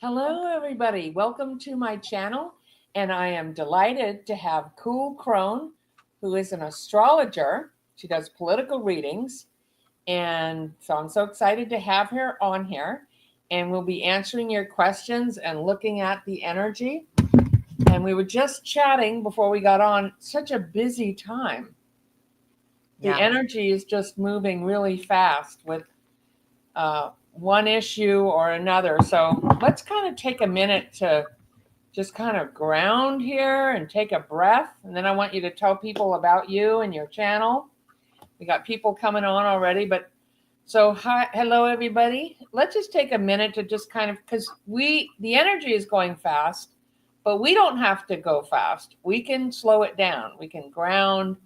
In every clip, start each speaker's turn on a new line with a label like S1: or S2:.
S1: Hello, everybody. Welcome to my channel. And I am delighted to have Cool Chrone, who is an astrologer. She does political readings. And so I'm so excited to have her on here. And we'll be answering your questions and looking at the energy. And we were just chatting before we got on. Such a busy time. The energy is just moving really fast with one issue or another. So let's kind of take a minute to just kind of ground here and take a breath. And then I want you to tell people about you and your channel. We got people coming on already, but so hello everybody. Let's just take a minute to just kind of, because the energy is going fast, but we don't have to go fast. We can slow it down. We can ground,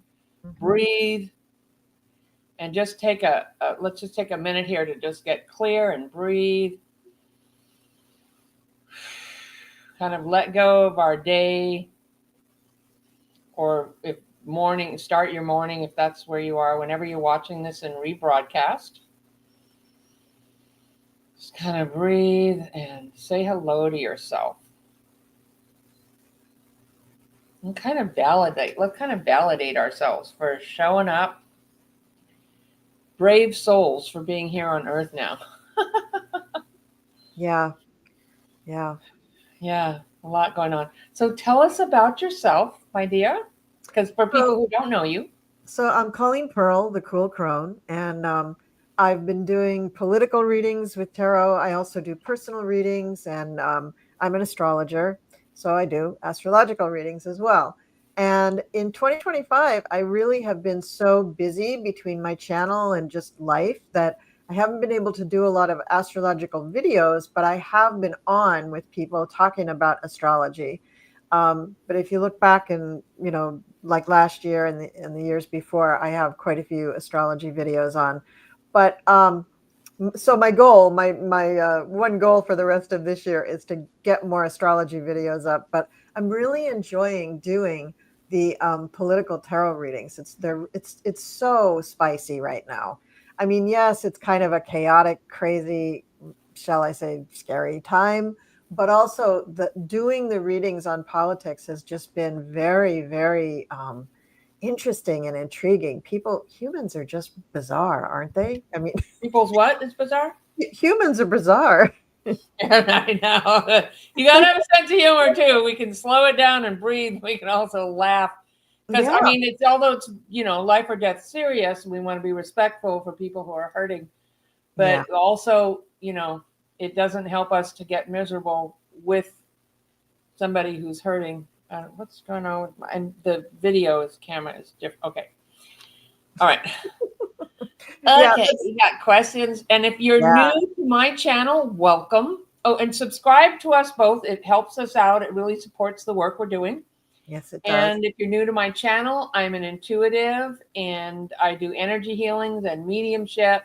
S1: breathe, and just take let's just take a minute here to just get clear and breathe. Kind of let go of our day, or if start your morning if that's where you are, whenever you're watching this in rebroadcast. Just kind of breathe and say hello to yourself. And kind of validate. Let's kind of validate ourselves for showing up. Brave souls for being here on Earth now.
S2: Yeah,
S1: a lot going on. So tell us about yourself, my dear, because for people who don't know you.
S2: So I'm Colleen Pearl, the Cool Crone, and I've been doing political readings with tarot. I also do personal readings, and I'm an astrologer, so I do astrological readings as well. And in 2025, I really have been so busy between my channel and just life that I haven't been able to do a lot of astrological videos, but I have been on with people talking about astrology. But if you look back and, like last year and the years before, I have quite a few astrology videos on. But so my goal, my one goal for the rest of this year is to get more astrology videos up. But I'm really enjoying doing the political tarot readings. It's so spicy right now. I mean, yes, it's kind of a chaotic, crazy, shall I say, scary time. But also doing the readings on politics has just been very, very interesting and intriguing. Humans are just bizarre, aren't they? I mean,
S1: People's what is bizarre?
S2: Humans are bizarre.
S1: I know. You got to have a sense of humor too. We can slow it down and breathe. We can also laugh. Because I mean, although it's life or death serious, we want to be respectful for people who are hurting, but also it doesn't help us to get miserable with somebody who's hurting. What's going on with and the camera is different. Okay, all right. Okay, we got questions, and if you're new to my channel, welcome. Oh, and subscribe to us both. It helps us out. It really supports the work we're doing.
S2: Yes, it does.
S1: And if you're new to my channel, I'm an intuitive, and I do energy healings and mediumship,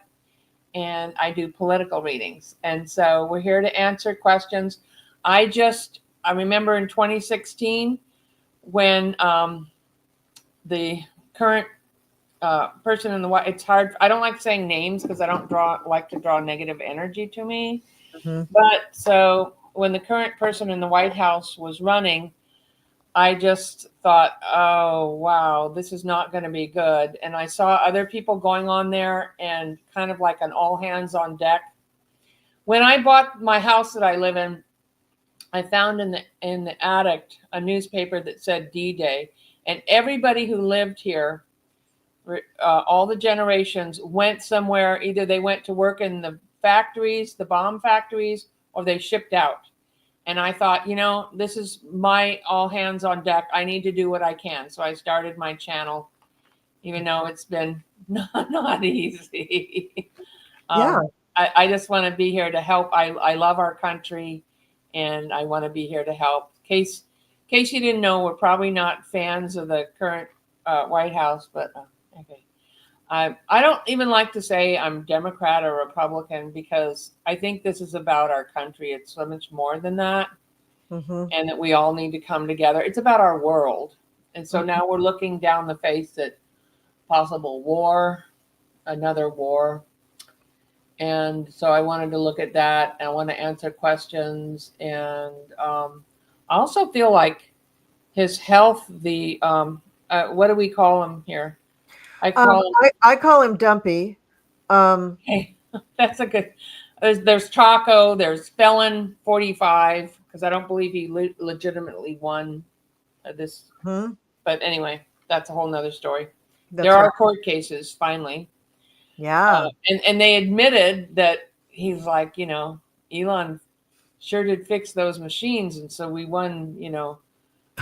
S1: and I do political readings. And so we're here to answer questions. I remember in 2016 when the current person in the White, it's hard. I don't like saying names because I don't like to draw negative energy to me. Mm-hmm. But so when the current person in the White House was running, I just thought, oh, wow, this is not going to be good. And I saw other people going on there and kind of like an all hands on deck. When I bought my house that I live in, I found in the attic a newspaper that said D-Day. And everybody who lived here, all the generations, went somewhere. Either they went to work in the factories, the bomb factories, or they shipped out. And I thought, this is my all hands on deck. I need to do what I can. So I started my channel, even though it's been not easy. I just want to be here to help. I love our country, and I want to be here to help. In case you didn't know, we're probably not fans of the current White House, but okay. I don't even like to say I'm Democrat or Republican because I think this is about our country. It's so much more than that. Mm-hmm. And that we all need to come together. It's about our world. And so now we're looking down the face at possible war, another war. And so I wanted to look at that, and I want to answer questions. And I also feel like his health, what do we call him here? I call him,
S2: I call him Dumpy.
S1: hey, that's a good, there's Chaco, there's Felon 45, because I don't believe he legitimately won this.
S2: Hmm?
S1: But anyway, that's a whole nother story.
S2: That's
S1: There
S2: right.
S1: are court cases finally.
S2: Yeah.
S1: And they admitted that he's like, Elon sure did fix those machines. And so we won,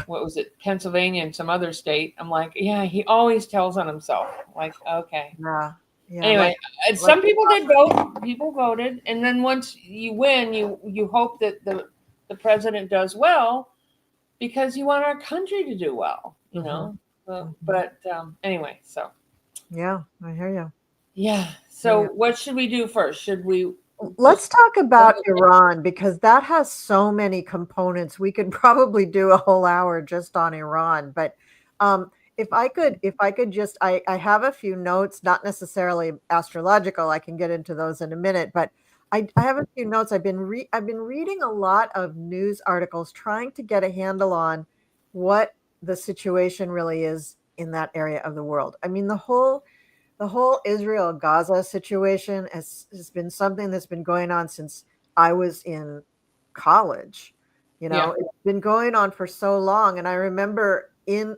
S1: what was it, Pennsylvania and some other state. I'm like, yeah, he always tells on himself. Like, okay.
S2: Yeah. Yeah.
S1: Anyway,
S2: Like
S1: some people did vote. People voted, and then once you win, you hope that the president does well because you want our country to do well. But anyway, so
S2: yeah, I hear you.
S1: yeah. So
S2: Yeah.
S1: what should we do first? Should we just
S2: Let's talk about Iran because that has so many components. We could probably do a whole hour just on Iran. But if I could just, I have a few notes, not necessarily astrological. I can get into those in a minute, but I have a few notes. I've been reading a lot of news articles trying to get a handle on what the situation really is in that area of the world. I mean, the whole Israel Gaza situation has been something that's been going on since I was in college.
S1: yeah,
S2: It's been going on for so long. And I remember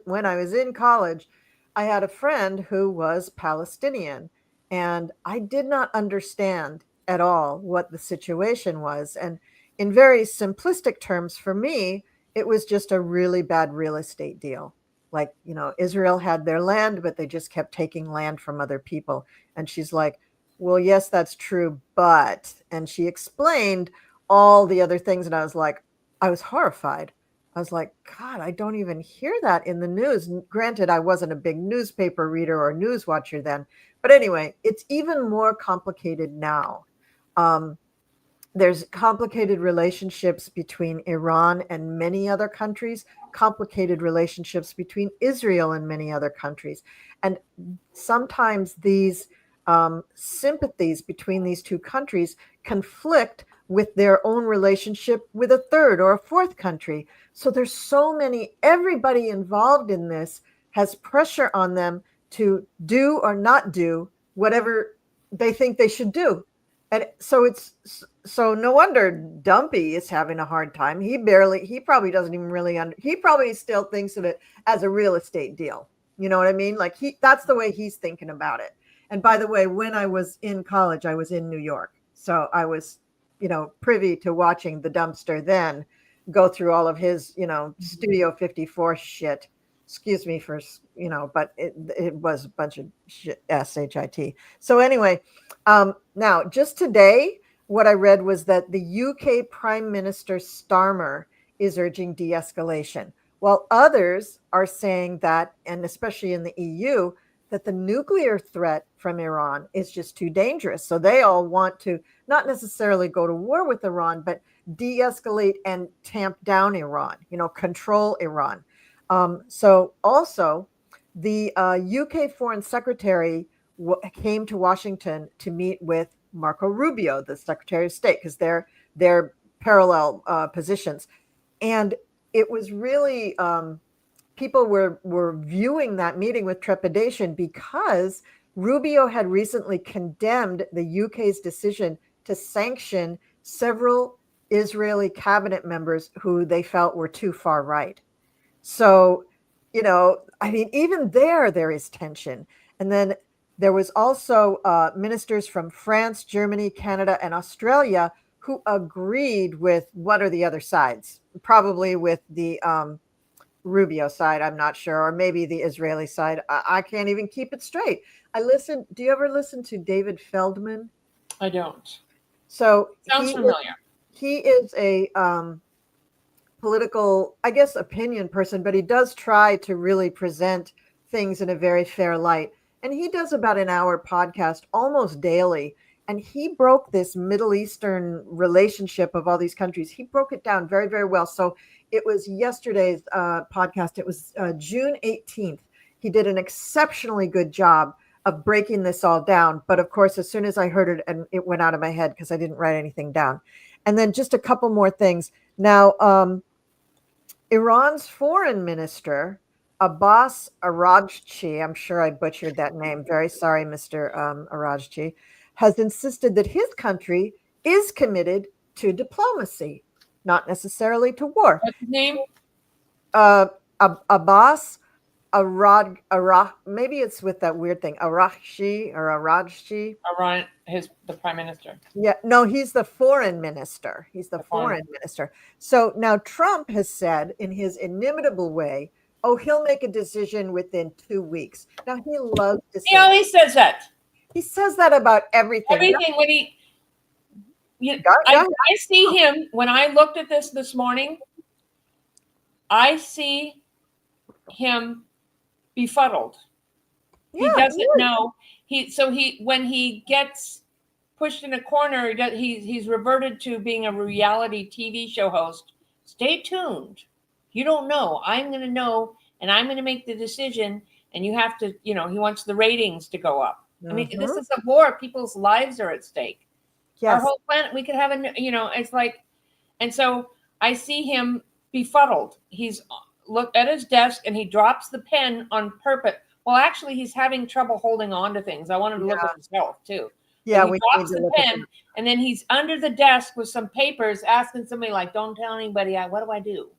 S2: when I was in college, I had a friend who was Palestinian, and I did not understand at all what the situation was. And in very simplistic terms, for me, it was just a really bad real estate deal. Like, Israel had their land, but they just kept taking land from other people. And she's like, well, yes, that's true, but, and she explained all the other things. And I was horrified. I was like, God, I don't even hear that in the news. Granted, I wasn't a big newspaper reader or news watcher then. But anyway, it's even more complicated now. Um, there's complicated relationships between Iran and many other countries, complicated relationships between Israel and many other countries. And sometimes these sympathies between these two countries conflict with their own relationship with a third or a fourth country. So there's so many, everybody involved in this has pressure on them to do or not do whatever they think they should do. And so no wonder Dumpy is having a hard time. He probably doesn't even really he probably still thinks of it as a real estate deal. You know what I mean? Like that's the way he's thinking about it. And by the way, when I was in college, I was in New York. So I was, privy to watching the dumpster then go through all of his, Studio 54 shit. Excuse me for, but it was a bunch of shit, shit. So anyway, now just today, what I read was that the UK Prime Minister Starmer is urging de-escalation, while others are saying that, and especially in the EU, that the nuclear threat from Iran is just too dangerous. So they all want to not necessarily go to war with Iran, but de-escalate and tamp down Iran, control Iran. So also, the UK Foreign Secretary came to Washington to meet with Marco Rubio, the Secretary of State, because they're parallel positions, and it was really people were viewing that meeting with trepidation because Rubio had recently condemned the UK's decision to sanction several Israeli cabinet members who they felt were too far right. So, I mean, even there is tension. And then there was also ministers from France, Germany, Canada, and Australia who agreed with what are the other sides, probably with the Rubio side, I'm not sure, or maybe the Israeli side. I can't even keep it straight. Do you ever listen to David Feldman?
S1: I don't.
S2: So
S1: Sounds familiar.
S2: he is a political, I guess, opinion person, but he does try to really present things in a very fair light. And he does about an hour podcast almost daily. And he broke this Middle Eastern relationship of all these countries. He broke it down very, very well. So it was yesterday's podcast. It was June 18th. He did an exceptionally good job of breaking this all down. But of course, as soon as I heard it, and it went out of my head because I didn't write anything down. And then just a couple more things. Now, Iran's foreign minister, Abbas Araghchi, I'm sure I butchered that name. Very sorry, Mr. Araghchi, has insisted that his country is committed to diplomacy, not necessarily to war.
S1: What's his name?
S2: Abbas Arag, maybe it's with that weird thing, Araghchi or Araghchi.
S1: Iran, the prime minister.
S2: Yeah, no, he's the foreign minister. He's the foreign minister. So now Trump has said in his inimitable way, oh, he'll make a decision within 2 weeks. Now he loves to say,
S1: He always says that.
S2: He says that about everything.
S1: Everything when he, I see him when I looked at this morning. I see him befuddled. He doesn't know. When he gets pushed in a corner, he's reverted to being a reality TV show host. Stay tuned. You don't know. I'm going to know, and I'm going to make the decision. And you have to, he wants the ratings to go up. I mean, this is a war. People's lives are at stake. Yes. Our whole planet. We could have it's like, and so I see him befuddled. He's looked at his desk and he drops the pen on purpose. Well, actually, he's having trouble holding on to things. I want him to look at his health too.
S2: Yeah,
S1: he drops the pen, and then he's under the desk with some papers, asking somebody like, "Don't tell anybody. What do I do?"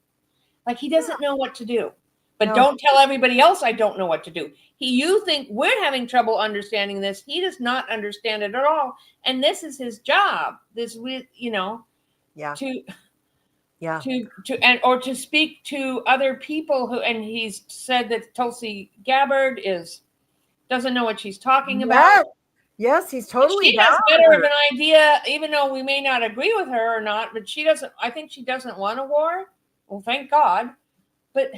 S1: Like he doesn't know what to do. But don't tell everybody else I don't know what to do. You think we're having trouble understanding this. He does not understand it at all, and this is his job. To speak to other people who, and he's said that Tulsi Gabbard doesn't know what she's talking about.
S2: Yes, he's totally.
S1: She has better of an idea, even though we may not agree with her or not. But she doesn't. I think she doesn't want a war. Well, thank God. But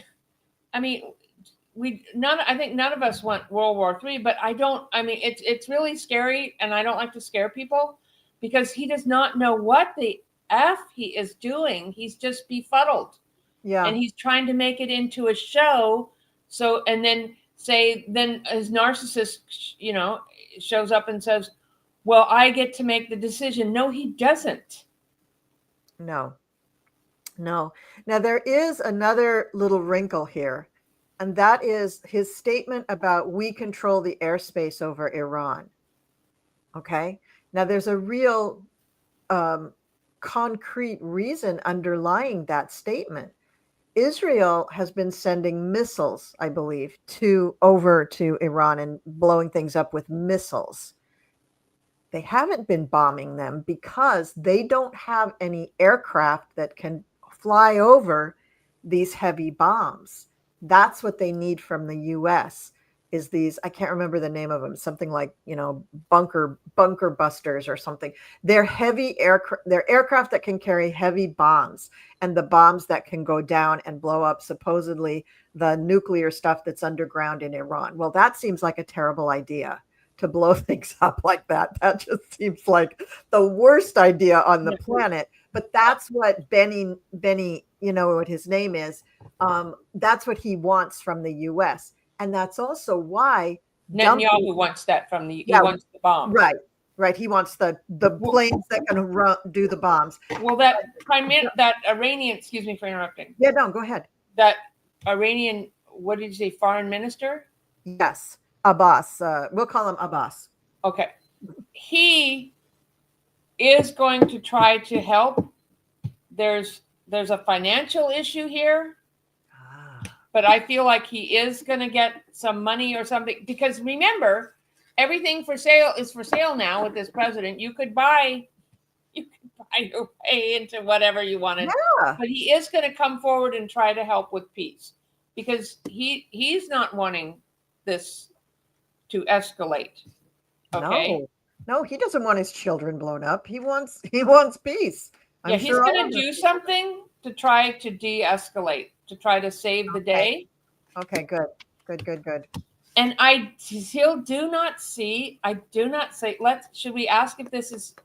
S1: I mean, I think none of us want World War III. But I don't. I mean, it's really scary, and I don't like to scare people because he does not know what the F he is doing. He's just befuddled. Yeah. And he's trying to make it into a show. So, and then his narcissist, shows up and says, well, I get to make the decision. No, he doesn't.
S2: No. Now there is another little wrinkle here, and that is his statement about we control the airspace over Iran. Okay. Now there's a real, concrete reason underlying that statement. Israel has been sending missiles, I believe, over to Iran and blowing things up with missiles. They haven't been bombing them because they don't have any aircraft that can fly over these heavy bombs. That's what they need from the US is these, I can't remember the name of them, something like, bunker busters or something. They're heavy they're aircraft that can carry heavy bombs, and the bombs that can go down and blow up supposedly the nuclear stuff that's underground in Iran. Well, that seems like a terrible idea to blow things up like that. That just seems like the worst idea on the planet. But that's what Benny, what his name is. That's what he wants from the US. And that's also why
S1: Netanyahu wants that from he wants the bombs.
S2: Right. He wants the planes that can do the bombs.
S1: Well, that Iranian, excuse me for interrupting.
S2: Yeah, no, go ahead.
S1: That Iranian, what did you say, foreign minister?
S2: Yes, Abbas. We'll call him Abbas.
S1: Okay. He is going to try to help. There's a financial issue here. But I feel like he is going to get some money or something. Because remember, everything for sale is for sale now with this president. You could buy your way into whatever you wanted. Yeah. But he is going to come forward and try to help with peace. Because he's not wanting this to escalate. Okay?
S2: No, he doesn't want his children blown up. He wants peace.
S1: He's going to do something to try to de-escalate, to try to save the day.
S2: Okay, good.
S1: And I still do not say, should we ask if this is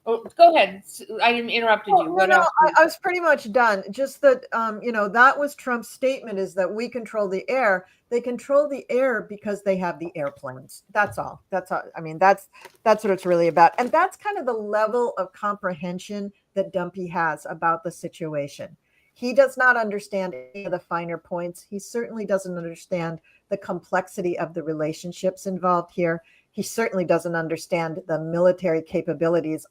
S1: Oh, go ahead. I didn't interrupted you. What else?
S2: I was pretty much done. Just that, that was Trump's statement, is that we control the air. They control the air because they have the airplanes. That's all. That's all. I mean, that's what it's really about. And that's kind of the level of comprehension that Dumpy has about the situation. He does not understand any of the finer points. He certainly doesn't understand the complexity of the relationships involved here. He certainly doesn't understand the military capabilities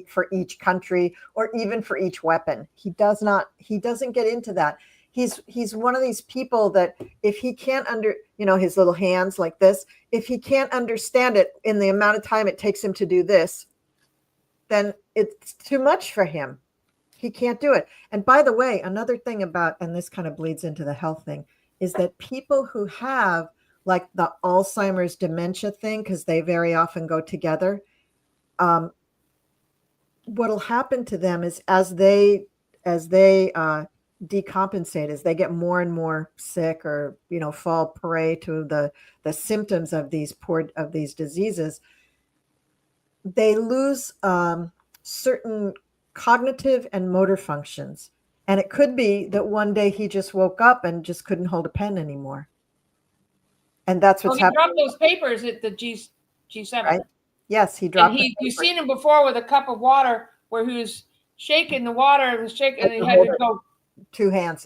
S2: for each country, or even for each weapon. He doesn't get into that. He's one of these people that if he can't his little hands like this, if he can't understand it in the amount of time it takes him to do this, then it's too much for him. He can't do it. And by the way, another thing about, and this kind of bleeds into the health thing, is that people who have like the Alzheimer's dementia thing, because they very often go together, what'll happen to them is as they decompensate, as they get more and more sick, or fall prey to the symptoms of these diseases, they lose certain cognitive and motor functions. And it could be that one day he just woke up and just couldn't hold a pen anymore. And that's what's happening.
S1: He dropped those papers at the G7.
S2: Right? Yes, he dropped.
S1: And you've seen him before with a cup of water where he was shaking the water and was shaking, and he had to go
S2: two hands.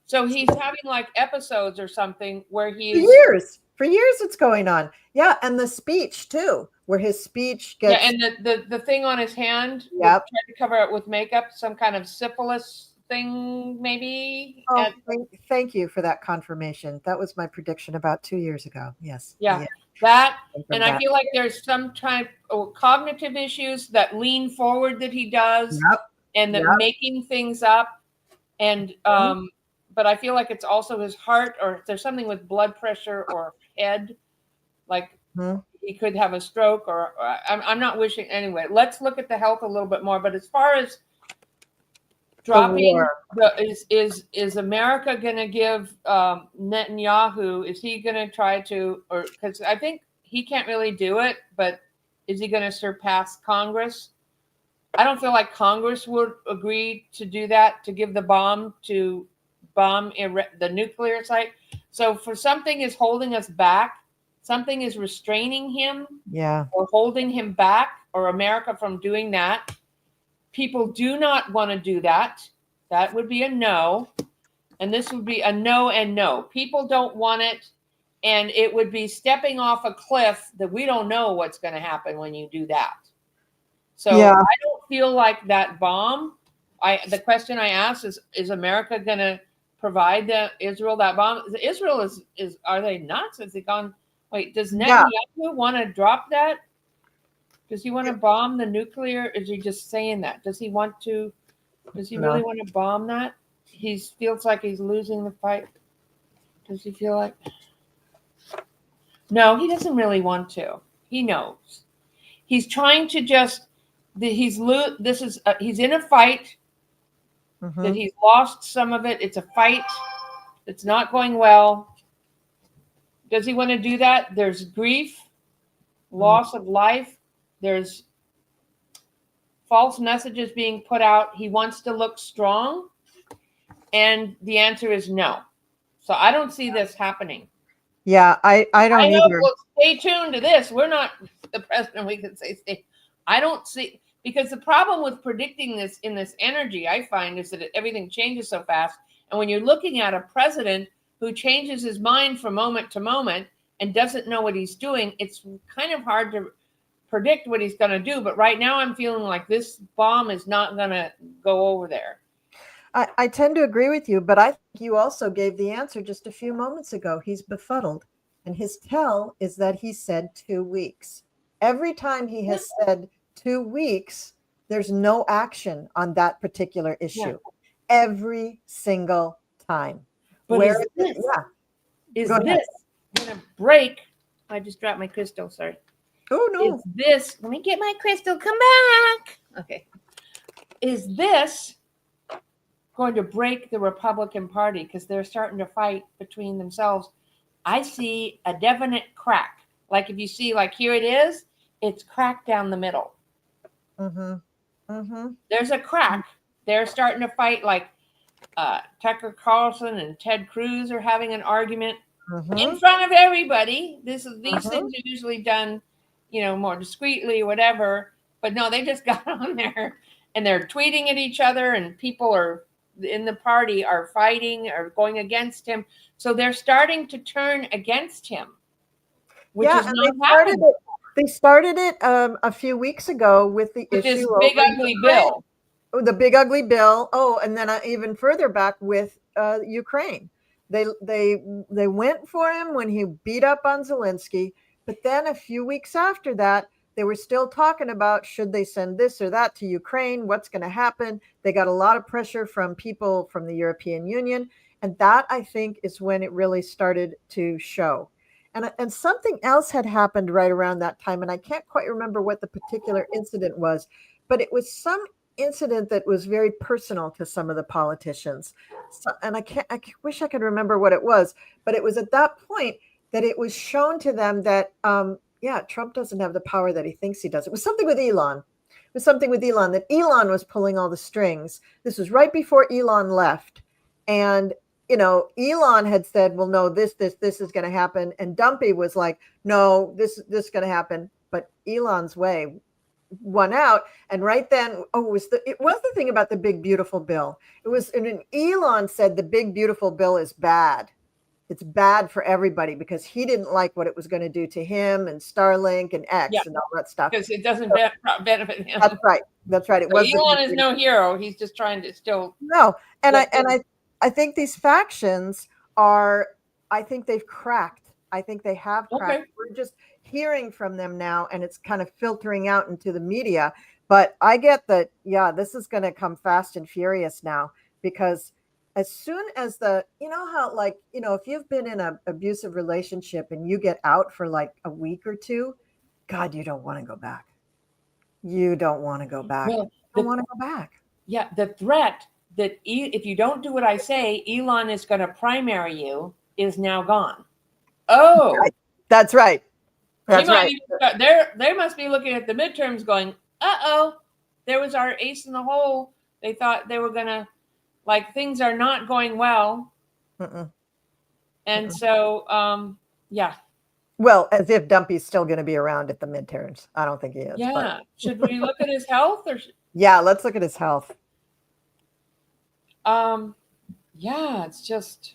S1: So he's having like episodes or something where he's
S2: for years it's going on. Yeah, and the speech too, where his speech gets
S1: and the thing on his hand,
S2: yep,
S1: tried to cover it with makeup, some kind of syphilis thing, maybe.
S2: Oh, thank you for that confirmation. That was my prediction about 2 years ago. Yes.
S1: Yeah. That, and I feel like there's some type of cognitive issues that lean forward that he does, and that making things up, and but I feel like it's also his heart, or if there's something with blood pressure or head, like he could have a stroke, or I'm not wishing anyway. Let's look at the health a little bit more. But as far as dropping is America going to give Netanyahu, is he going to try to, or because I think he can't really do it, but is he going to surpass Congress? I don't feel like Congress would agree to do that, to give the bomb to bomb the nuclear site. So for something is holding us back, something is restraining him, or holding him back, or America from doing that. People do not want to do that. That would be a no. And this would be a no and no. People don't want it. And it would be stepping off a cliff that we don't know what's going to happen when you do that. So I don't feel like that bomb. The question I asked is America going to provide Israel that bomb? Israel is are they nuts? Has it gone? Wait, does Netanyahu want to drop that? Does he want to bomb the nuclear? Is he just saying that? Does he want to? Does he really want to bomb that? He feels like he's losing the fight. Does he feel like? No, he doesn't really want to. He knows. He's trying to just. He's in a fight. That he's lost some of it. It's a fight. It's not going well. Does he want to do that? There's grief, loss of life. There's false messages being put out. He wants to look strong. And the answer is no. So I don't see this happening.
S2: Yeah, I don't either.
S1: Well, stay tuned to this. We're not the president. We can say stay. I don't see, because the problem with predicting this in this energy, I find, is that everything changes so fast. And when you're looking at a president who changes his mind from moment to moment and doesn't know what he's doing, it's kind of hard to predict what he's going to do. But right now I'm feeling like this bomb is not going to go over there.
S2: I tend to agree with you, but I think you also gave the answer just a few moments ago. He's befuddled, and his tell is that he said 2 weeks. Every time he has said 2 weeks, there's no action on that particular issue. Every single time.
S1: But is this going to break? I just dropped my crystal. Sorry.
S2: Oh, no.
S1: Is this, let me get my crystal. Come back. Okay. Is this going to break the Republican Party? Because they're starting to fight between themselves. I see a definite crack. Like if you see, like here it is, it's cracked down the middle.
S2: Mm-hmm. Mm-hmm.
S1: There's a crack. They're starting to fight, like Tucker Carlson and Ted Cruz are having an argument in
S2: Mm-hmm.
S1: front of everybody. These
S2: Mm-hmm.
S1: things are usually done, more discreetly or whatever. But no, they just got on there and they're tweeting at each other, and people are in the party are fighting or going against him. So they're starting to turn against him, which
S2: Yeah,
S1: is
S2: and
S1: not happening
S2: they started it a few weeks ago with the
S1: with this
S2: issue
S1: big
S2: over
S1: ugly
S2: Ukraine.
S1: bill.
S2: The big ugly bill. Oh, and then even further back with Ukraine, they went for him when he beat up on Zelensky. But then a few weeks after that, they were still talking about should they send this or that to Ukraine? What's going to happen? They got a lot of pressure from people from the European Union, and that I think is when it really started to show. And something else had happened right around that time, and I can't quite remember what the particular incident was, but it was some incident that was very personal to some of the politicians. So, and wish I could remember what it was, but it was at that point that it was shown to them that, yeah, Trump doesn't have the power that he thinks he does. It was something with Elon. It was something with Elon, that Elon was pulling all the strings. This was right before Elon left. And, Elon had said, well, no, this is going to happen. And Dumpy was like, no, this is going to happen. But Elon's way won out. And right then, it was the thing about the big beautiful bill. It was, and Elon said the big beautiful bill is bad. It's bad for everybody because he didn't like what it was going to do to him and Starlink and X and all that stuff.
S1: Because it doesn't benefit him.
S2: That's right. That's right. It
S1: so
S2: was
S1: Elon is no hero. He's just trying to still
S2: no. And I think these factions are. I think they've cracked. I think they have cracked.
S1: Okay.
S2: We're just hearing from them now, and it's kind of filtering out into the media. But I get that. Yeah, this is going to come fast and furious now, because as soon as how, like, if you've been in an abusive relationship and you get out for like a week or two, God, you don't want to go back. You don't want to go back.
S1: Well,
S2: you don't want to go back.
S1: Yeah, the threat that if you don't do what I say, Elon is going to primary you is now gone. Oh,
S2: right. That's right. That's right.
S1: They must be looking at the midterms going, uh-oh, there was our ace in the hole. They thought they were going to, like, things are not going well.
S2: Mm-mm.
S1: And
S2: Mm-mm.
S1: So, yeah.
S2: Well, as if Dumpy's still going to be around at the midterms. I don't think he is.
S1: Yeah.
S2: But.
S1: Should we look at his health?
S2: Yeah, let's look at his health.
S1: Yeah, it's just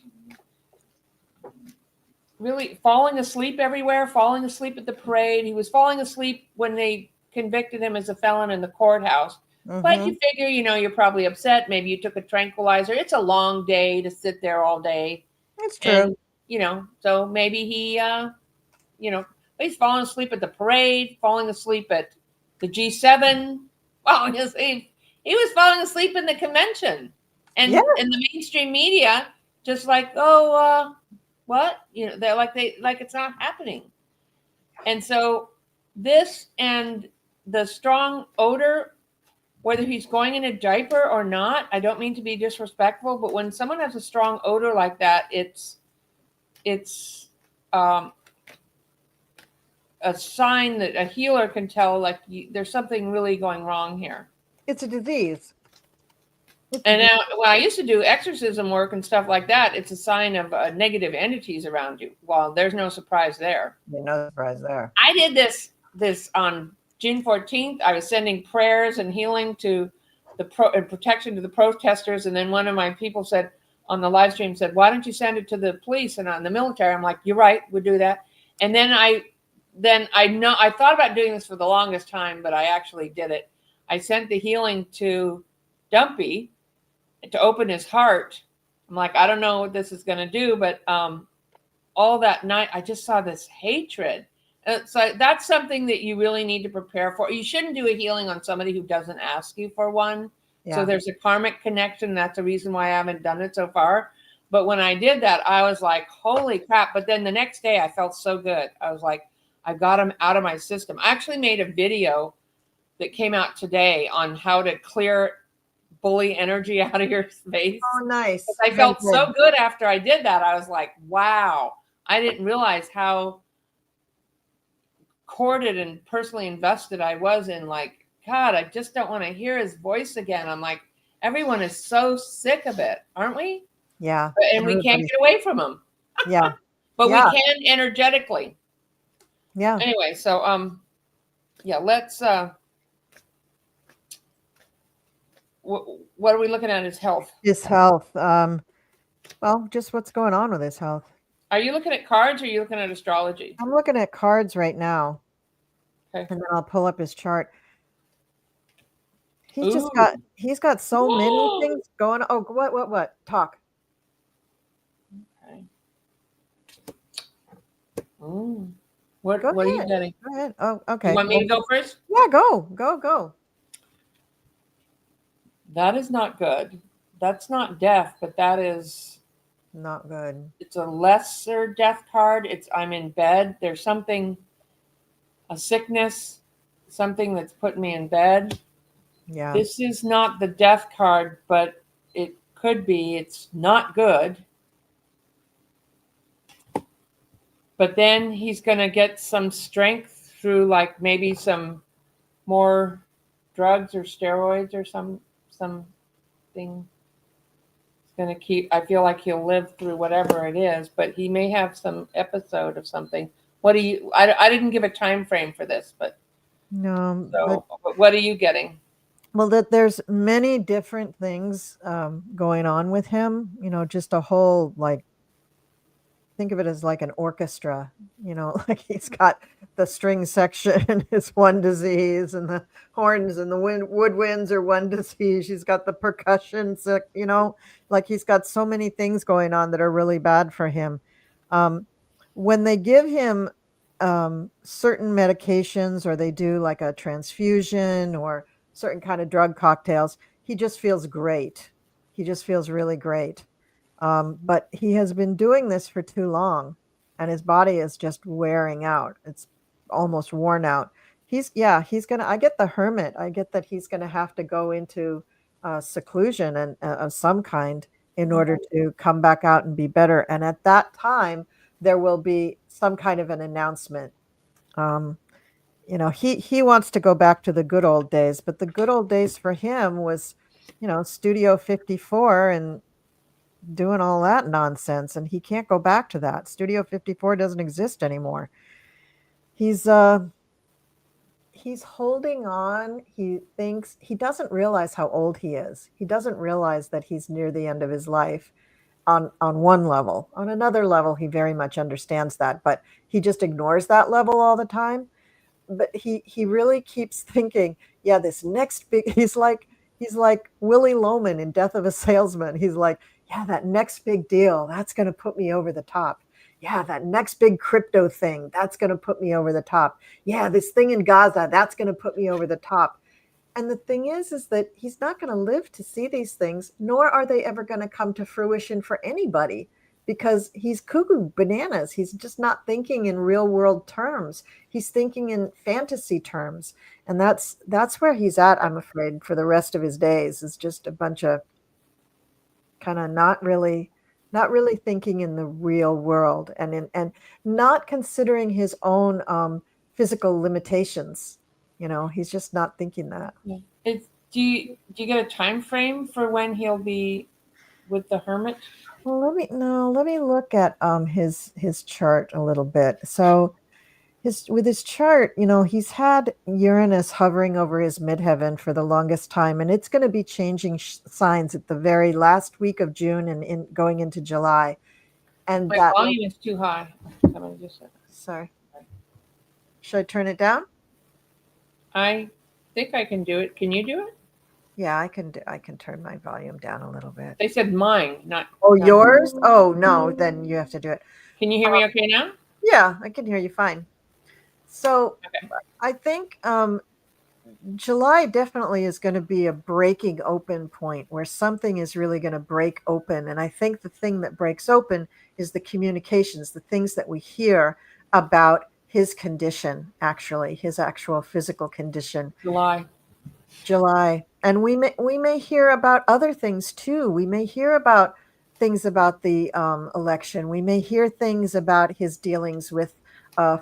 S1: really falling asleep everywhere, falling asleep at the parade. He was falling asleep when they convicted him as a felon in the courthouse. Mm-hmm. But you figure, you're probably upset. Maybe you took a tranquilizer. It's a long day to sit there all day.
S2: That's true.
S1: And, so maybe he, he's falling asleep at the parade, falling asleep at the G7. Well, he was falling asleep in the convention. And in the mainstream media, just like, what? They're like it's not happening. And so this and the strong odor, whether he's going in a diaper or not, I don't mean to be disrespectful, but when someone has a strong odor like that, it's a sign that a healer can tell, like, there's something really going wrong here. It's a disease. And now, when I used to do exorcism work and stuff like that, it's a sign of negative entities around you. Well, there's no surprise there.
S2: No surprise there.
S1: I did this on June 14th. I was sending prayers and healing to and protection to the protesters. And then one of my people said on the live stream, said, why don't you send it to the police and on the military? I'm like, you're right, we'll do that. And then I thought about doing this for the longest time, but I actually did it. I sent the healing to Dumpy to open his heart. I'm like, I don't know what this is going to do, but all that night, I just saw this hatred. So that's something that you really need to prepare for. You shouldn't do a healing on somebody who doesn't ask you for one. Yeah. So there's a karmic connection. That's the reason why I haven't done it so far. But when I did that, I was like, holy crap. But then the next day I felt so good. I was like, I got him out of my system. I actually made a video that came out today on how to clear bully energy out of your space.
S2: Oh, nice.
S1: I felt so good after I did that. I was like, wow, I didn't realize how courted and personally invested I was in, like, God, I just don't want to hear his voice again. I'm like, everyone is so sick of it, aren't we?
S2: Yeah.
S1: And we can't
S2: Everybody.
S1: get away from him,
S2: Yeah.
S1: but we
S2: Yeah.
S1: can energetically.
S2: Yeah.
S1: Anyway, so yeah, let's what are we looking at? His health.
S2: His health. Well, just what's going on with his health.
S1: Are you looking at cards or are you looking at astrology?
S2: I'm looking at cards right now.
S1: Okay.
S2: And then I'll pull up his chart.
S1: Ooh.
S2: He's got so many things going on. Oh, what? Talk.
S1: Okay. Ooh. What
S2: Go
S1: are you
S2: ahead.
S1: getting?
S2: Go ahead. Oh, okay.
S1: You want me to go first?
S2: Yeah, go.
S1: That is not good. That's not death, but that is,
S2: Not good.
S1: it's a lesser death card. I'm in bed. There's something, a sickness, something that's put me in bed.
S2: Yeah.
S1: This is not the death card, but it could be. It's not good. But then he's going to get some strength through like maybe some more drugs or steroids or something. It's going to keep, I feel like he'll live through whatever it is, but he may have some episode of something. I didn't give a time frame for this, but
S2: No,
S1: so what are you getting?
S2: well, that there's many different things going on with him. Just a whole think of it as like an orchestra. Like he's got the string section is one disease, and the horns and the woodwinds are one disease. He's got the percussion, like he's got so many things going on that are really bad for him. When they give him certain medications, or they do like a transfusion or certain kind of drug cocktails, he just feels great. He just feels really great. But he has been doing this for too long, and his body is just wearing out. It's almost worn out. He's gonna, I get the hermit. I get that he's gonna have to go into seclusion and of some kind in order to come back out and be better. And at that time, there will be some kind of an announcement. He wants to go back to the good old days, but the good old days for him was, Studio 54 and doing all that nonsense, and he can't go back to that. Studio 54 doesn't exist anymore. He's holding on. He doesn't realize how old he is. He doesn't realize that he's near the end of his life on one level. On another level, he very much understands that, but he just ignores that level all the time. But he really keeps thinking, yeah, this next big, he's like Willie Loman in Death of a Salesman. He's like, yeah, that next big deal, that's going to put me over the top. Yeah, that next big crypto thing, that's going to put me over the top. Yeah, this thing in Gaza, that's going to put me over the top. And the thing is that he's not going to live to see these things, nor are they ever going to come to fruition for anybody, because he's cuckoo bananas. He's just not thinking in real world terms. He's thinking in fantasy terms. And that's where he's at, I'm afraid, for the rest of his days, is just a bunch of kind of not really thinking in the real world, and not considering his own physical limitations. He's just not thinking that.
S1: Do you get a time frame for when he'll be with the hermit?
S2: Well, let me look at his chart a little bit. So with his chart, he's had Uranus hovering over his midheaven for the longest time, and it's going to be changing signs at the very last week of June and going into July. And
S1: My
S2: that
S1: volume is too high.
S2: Sorry. Should I turn it down?
S1: I think I can do it. Can you do it?
S2: Yeah, I can turn my volume down a little bit.
S1: They said mine, not.
S2: Oh, yours? Oh, no, then you have to do it.
S1: Can you hear me okay now?
S2: Yeah, I can hear you fine. So
S1: okay.
S2: I think July definitely is going to be a breaking open point where something is really going to break open. And I think the thing that breaks open is the communications, the things that we hear about his condition, actually, his actual physical condition. July. And we may hear about other things too. We may hear about things about the election. We may hear things about his dealings with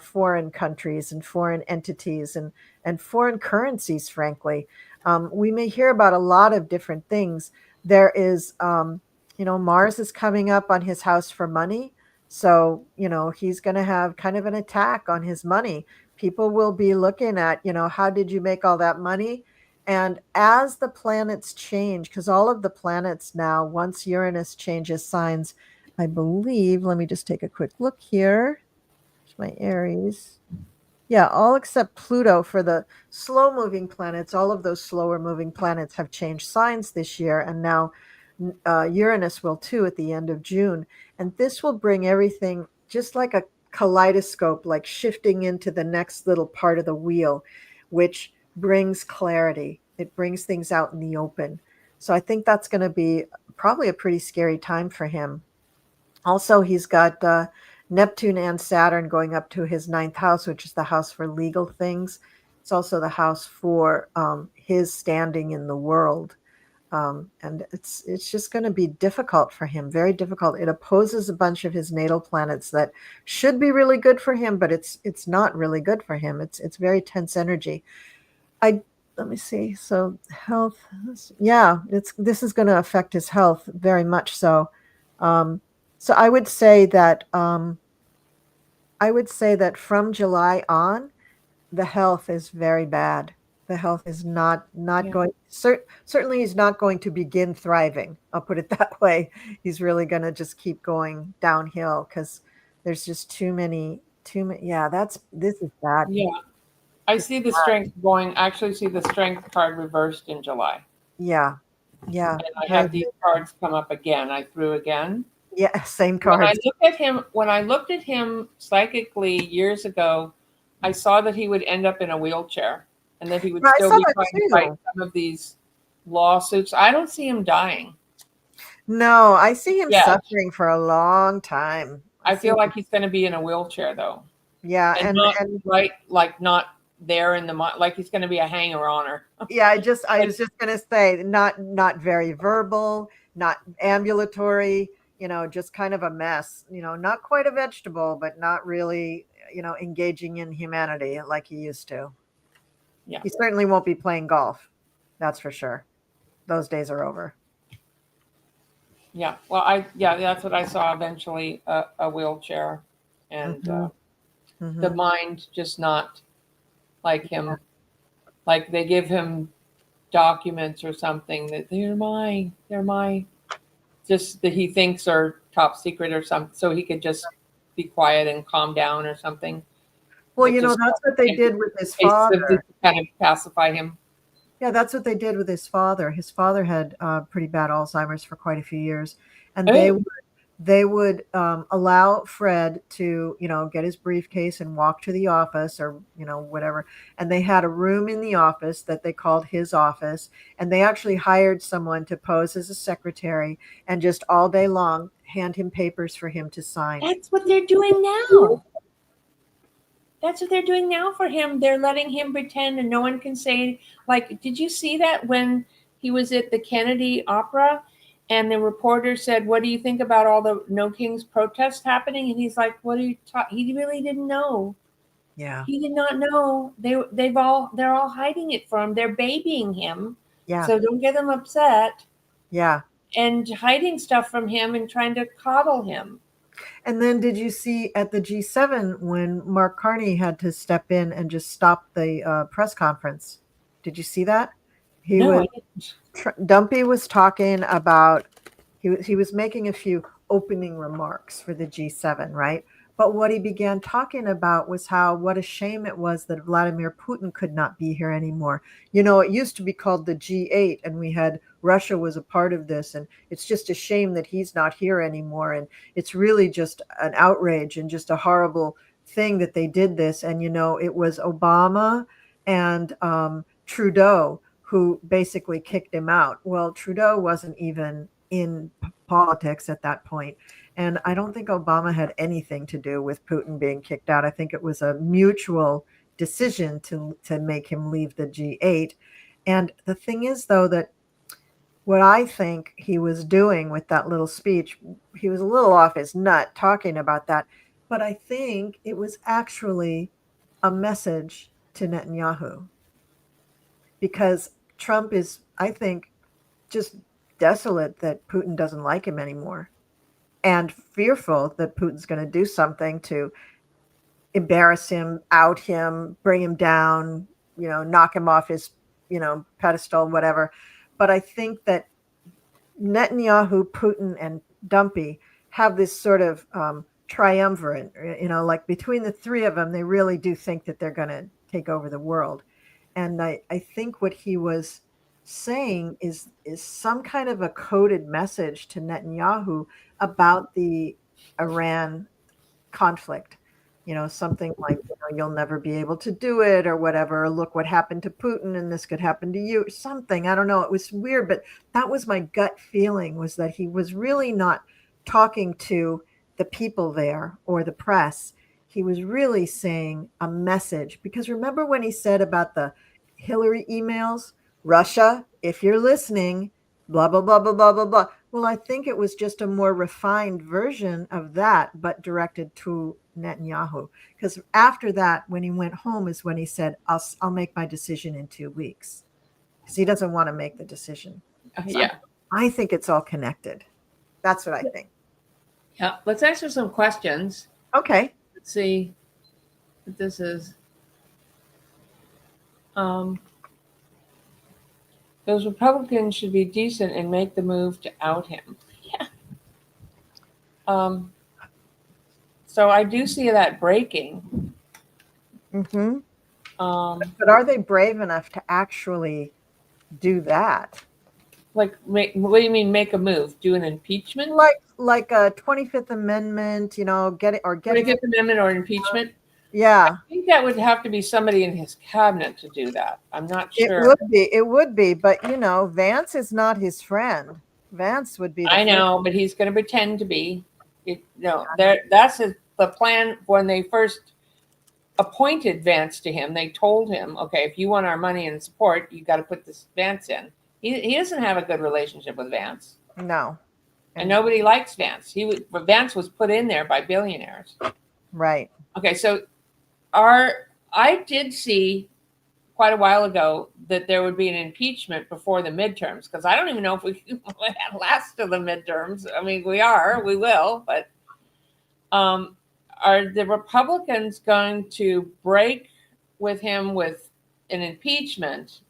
S2: foreign countries and foreign entities and foreign currencies, frankly. We may hear about a lot of different things. There is, Mars is coming up on his house for money. So, he's going to have kind of an attack on his money. People will be looking at, how did you make all that money? And as the planets change, because all of the planets now, once Uranus changes signs, I believe, let me just take a quick look here. My Aries. Yeah, all except Pluto for the slow moving planets. All of those slower moving planets have changed signs this year. And now Uranus will too at the end of June. And this will bring everything just like a kaleidoscope, like shifting into the next little part of the wheel, which brings clarity. It brings things out in the open. So I think that's going to be probably a pretty scary time for him. Also, he's got Neptune and Saturn going up to his ninth house, which is the house for legal things. It's also the house for his standing in the world. And it's just going to be difficult for him, very difficult. It opposes a bunch of his natal planets that should be really good for him, but it's not really good for him. It's very tense energy. Let me see. So health, yeah, this is going to affect his health very much so. Um, so I would say that from July on, the health is very bad. The health is not
S1: Yeah.
S2: going. Certainly, he's not going to begin thriving. I'll put it that way. He's really going to just keep going downhill because there's just too many. Too many. Yeah, this is bad.
S1: Yeah. I see the strength going, actually see the strength card reversed in July.
S2: Yeah, yeah.
S1: And I have these cards come up again. I threw again.
S2: Yeah, same cards.
S1: When I looked at him psychically years ago, I saw that he would end up in a wheelchair and that he would
S2: Yeah, I
S1: still
S2: saw
S1: be
S2: that
S1: trying to fight
S2: too.
S1: some of these lawsuits. I don't see him dying.
S2: No, I see him
S1: Yeah.
S2: suffering for a long time.
S1: I feel like he's going to be in a wheelchair though.
S2: Yeah,
S1: And
S2: and
S1: not
S2: and
S1: right, like not there in the, like he's going to be a hanger oner.
S2: yeah, I was just gonna say not very verbal, not ambulatory, just kind of a mess. Not quite a vegetable, but not really, engaging in humanity like he used to.
S1: Yeah.
S2: He certainly won't be playing golf. That's for sure. Those days are over.
S1: Yeah. Well, that's what I saw eventually, a wheelchair and
S2: Hmm.
S1: the
S2: Hmm.
S1: mind just not like him. Like they give him documents or something that they're my, just that he thinks are top secret or something, so he could just be quiet and calm down or something.
S2: Well,
S1: It just
S2: that's what they did with his
S1: to
S2: father.
S1: kind of pacify him.
S2: Yeah, that's what they did with his father. His father had pretty bad Alzheimer's for quite a few years, and
S1: Oh,
S2: they would allow Fred to, get his briefcase and walk to the office or, whatever. And they had a room in the office that they called his office. And they actually hired someone to pose as a secretary and just all day long hand him papers for him to sign.
S1: that's what they're doing now. That's what they're doing now for him. They're letting him pretend and no one can say, like, did you see that when he was at the Kennedy Opera and the reporter said, what do you think about all the No Kings protests happening? And he's like, what are you talking? He really didn't know.
S2: Yeah.
S1: He did not know. They're all hiding it from him. They're babying him.
S2: Yeah.
S1: So don't get them upset
S2: Yeah.
S1: and hiding stuff from him and trying to coddle him.
S2: And then did you see at the G7 when Mark Carney had to step in and just stop the press conference? Did you see that? He
S1: No,
S2: was
S1: I didn't.
S2: Dumpy was talking about he was making a few opening remarks for the G7, right? But what he began talking about was what a shame it was that Vladimir Putin could not be here anymore. It used to be called the G8 and we had Russia was a part of this, and it's just a shame that he's not here anymore, and it's really just an outrage and just a horrible thing that they did this. And it was Obama and Trudeau who basically kicked him out. Well, Trudeau wasn't even in politics at that point. And I don't think Obama had anything to do with Putin being kicked out. I think it was a mutual decision to make him leave the G8. And the thing is, though, that what I think he was doing with that little speech, he was a little off his nut talking about that. but I think it was actually a message to Netanyahu, because Trump is, I think, just desolate that Putin doesn't like him anymore, and fearful that Putin's going to do something to embarrass him, out him, bring him down, knock him off his, pedestal, whatever. But I think that Netanyahu, Putin, and Dumpy have this sort of triumvirate, like between the three of them, they really do think that they're going to take over the world. And I think what he was saying is some kind of a coded message to Netanyahu about the Iran conflict. Something like, you'll never be able to do it or whatever. Or look what happened to Putin and this could happen to you. Something, I don't know. It was weird, but that was my gut feeling, was that he was really not talking to the people there or the press. He was really saying a message, because remember when he said about the Hillary emails, Russia, if you're listening, blah, blah, blah, blah, blah, blah, blah. Well, I think it was just a more refined version of that, but directed to Netanyahu. Because after that, when he went home, is when he said, I'll make my decision in 2 weeks. Because he doesn't want to make the decision. So
S1: Yeah.
S2: I think it's all connected. That's what I think.
S1: Yeah. Let's answer some questions.
S2: Okay.
S1: Let's see what this is. Those Republicans should be decent and make the move to out him. Yeah. So I do see that breaking.
S2: Mm-hmm.
S1: But
S2: are they brave enough to actually do that?
S1: Like, what do you mean make a move? Do an impeachment?
S2: Like a 25th Amendment, get it, or getting
S1: 25th Amendment or impeachment?
S2: Yeah.
S1: I think that would have to be somebody in his cabinet to do that. I'm not sure.
S2: It would be, but Vance is not his friend. Vance would be.
S1: I know, but he's going to pretend to be. That's the plan. When they first appointed Vance to him, they told him, okay, if you want our money and support, you got to put this Vance in. He doesn't have a good relationship with Vance.
S2: No.
S1: And nobody likes Vance. Vance was put in there by billionaires.
S2: Right.
S1: Okay, so I did see quite a while ago that there would be an impeachment before the midterms, because I don't even know if we last to the midterms. I mean, we will, but are the Republicans going to break with him with an impeachment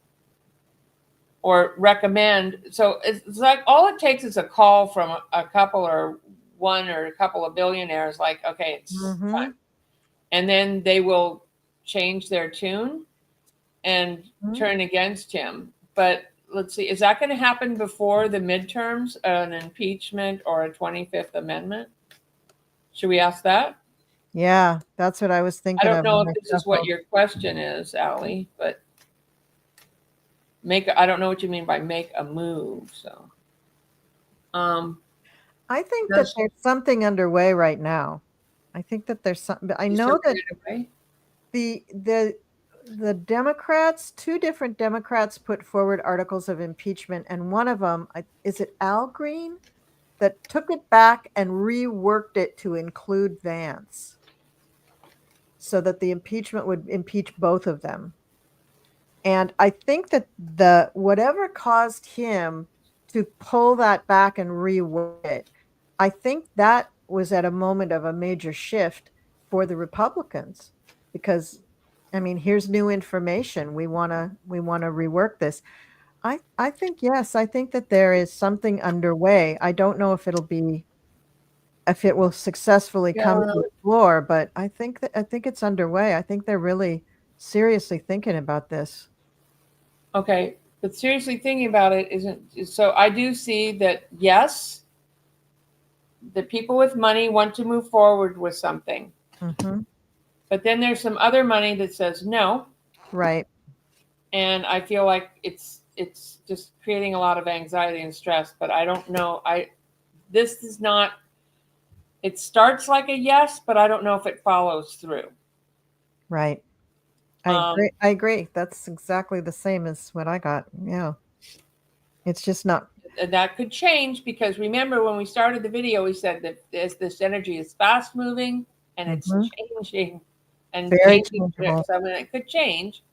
S1: or recommend? So it's like all it takes is a call from a couple or one or a couple of billionaires, like, okay, it's time. And then they will change their tune and turn against him. But let's see, is that going to happen before the midterms, an impeachment or a 25th Amendment? Should we ask that?
S2: Yeah, that's what I was thinking.
S1: I don't know if this is what your question is, Allie, but I don't know what you mean by make a move. So
S2: I think that there's something underway right now. I think that there's something. I know that the Democrats, 2 different Democrats, put forward articles of impeachment, and one of them, is it Al Green, that took it back and reworked it to include Vance, so that the impeachment would impeach both of them. And I think that whatever caused him to pull that back and rework it, I think that was at a moment of a major shift for the Republicans, because, I mean, here's new information. We want to rework this. I think, yes, I think that there is something underway. I don't know if it will successfully come to the floor, but I think it's underway. I think they're really seriously thinking about this.
S1: Okay, but seriously thinking about it isn't. So I do see that, yes, the people with money want to move forward with something.
S2: Mm-hmm. But
S1: then there's some other money that says no.
S2: Right.
S1: And I feel like it's just creating a lot of anxiety and stress, but I don't know. This is not, it starts like a yes, but I don't know if it follows through.
S2: Right. I agree. That's exactly the same as what I got. Yeah. It's just not.
S1: And that could change, because remember when we started the video, we said that this energy is fast moving. and it's
S2: Mhm.
S1: changing and
S2: Very
S1: changing.
S2: changeable.
S1: So I mean, it could change,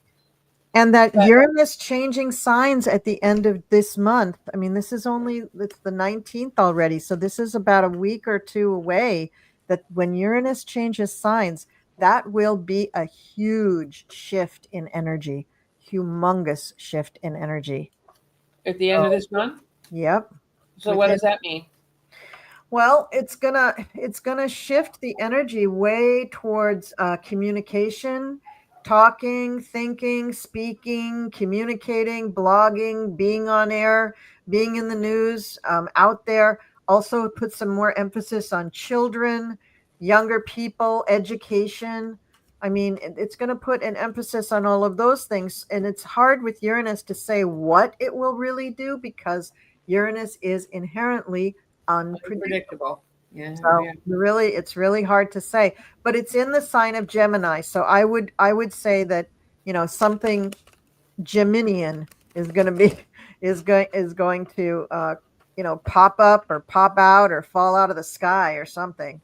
S2: And that
S1: but
S2: Uranus changing signs at the end of this month. I mean, it's the 19th already. So this is about a week or two away that when Uranus changes signs, that will be a huge shift in energy, humongous shift in energy.
S1: at the end of
S2: So,
S1: this month.
S2: yep.
S1: So what
S2: Within
S1: does that mean?
S2: Well, it's gonna shift the energy way towards communication, talking, thinking, speaking, communicating, blogging, being on air, being in the news, out there. Also, put some more emphasis on children, younger people, education. I mean, it's going to put an emphasis on all of those things, and it's hard with Uranus to say what it will really do because Uranus is inherently unpredictable.
S1: Unpredictable. Yeah,
S2: So
S1: yeah.
S2: it's really hard to say, but it's in the sign of Gemini. So I would say that, something Geminian is going to be is going to pop up or pop out or fall out of the sky or something.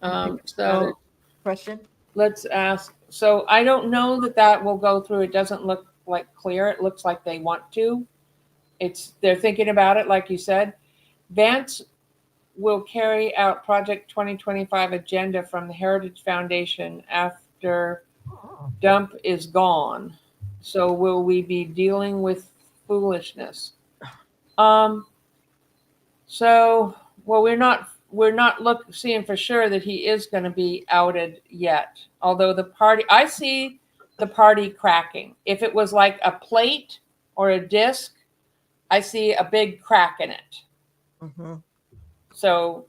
S2: Maybe another
S1: So
S2: question.
S1: let's ask. So I don't know that that will go through. It doesn't look like clear. It looks like they want to. They're thinking about it, like you said. Vance will carry out Project 2025 agenda from the Heritage Foundation after Dump is gone. So will we be dealing with foolishness? Um. So well, we're not seeing for sure that he is going to be outed yet. Although I see the party cracking. If it was like a plate or a disc, I see a big crack in it.
S2: Mm-hmm.
S1: So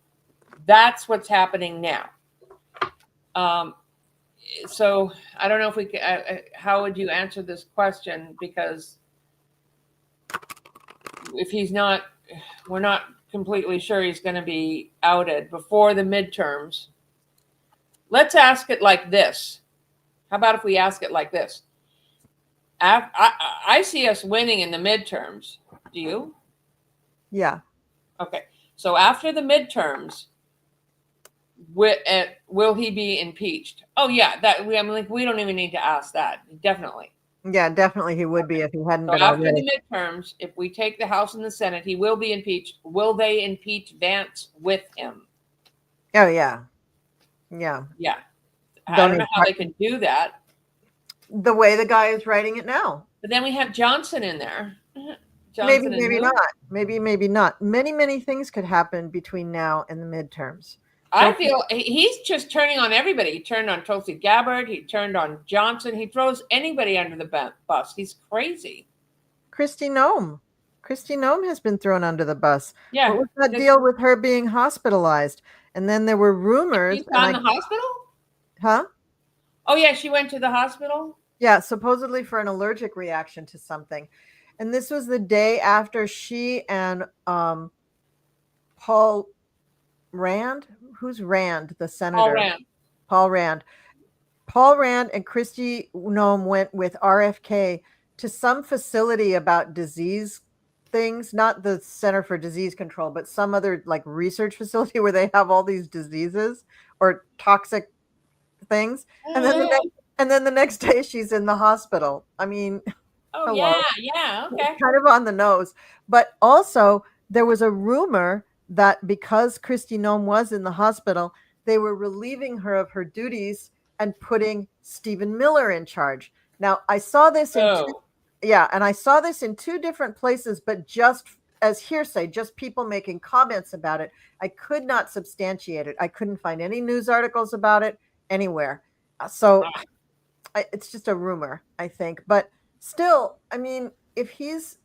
S1: that's what's happening now. Um, so I don't know if we can. How would you answer this question? Because if he's not, we're not completely sure he's going to be outed before the midterms. Let's ask it like this. How about if we ask it like this? I see us winning in the midterms. Do you?
S2: Yeah.
S1: Okay. So after the midterms, will he be impeached? Oh yeah, we don't even need to ask that. Definitely.
S2: Yeah, definitely he would be if he hadn't
S1: So
S2: been
S1: after
S2: already.
S1: the midterms, if we take the House and the Senate, he will be impeached. Will they impeach Vance with him?
S2: Oh yeah. Yeah.
S1: Yeah. I
S2: Don't
S1: don't know
S2: even
S1: how they can do that.
S2: the way the guy is writing it now.
S1: But then we have Johnson in there.
S2: Maybe,
S1: Johnson and
S2: maybe
S1: who?
S2: not. Maybe not. Many things could happen between now and the midterms.
S1: I
S2: Don't
S1: feel he's just turning on everybody. He turned on Tulsi Gabbard. He turned on Johnson. He throws anybody under the bus. He's crazy.
S2: Kristi Noem. Kristi Noem has been thrown under the bus. What
S1: Yeah.
S2: was that deal with her being hospitalized? And then there were rumors,
S1: She's
S2: and
S1: gone to the hospital?
S2: huh?
S1: Oh, yeah. She went to the hospital?
S2: Yeah, supposedly for an allergic reaction to something. And this was the day after she and Paul Rand, who's Rand, the
S1: All
S2: senator,
S1: ran.
S2: Paul Rand. Paul Rand and Kristi Noem went with RFK to some facility about disease things, not the Center for Disease Control, but some other like research facility where they have all these diseases or toxic things. And then the next and then the next day she's in the hospital. I mean,
S1: Oh,
S2: hello.
S1: yeah. Yeah. Okay.
S2: Kind of on the nose. But also, there was a rumor that because Kristi Noem was in the hospital, they were relieving her of her duties and putting Stephen Miller in charge. Now, I saw this in two,
S1: Oh.
S2: yeah, and I saw this in two different places, but just as hearsay, just people making comments about it. I could not substantiate it. I couldn't find any news articles about it anywhere. So it's just a rumor, I think. But still, I mean, if he's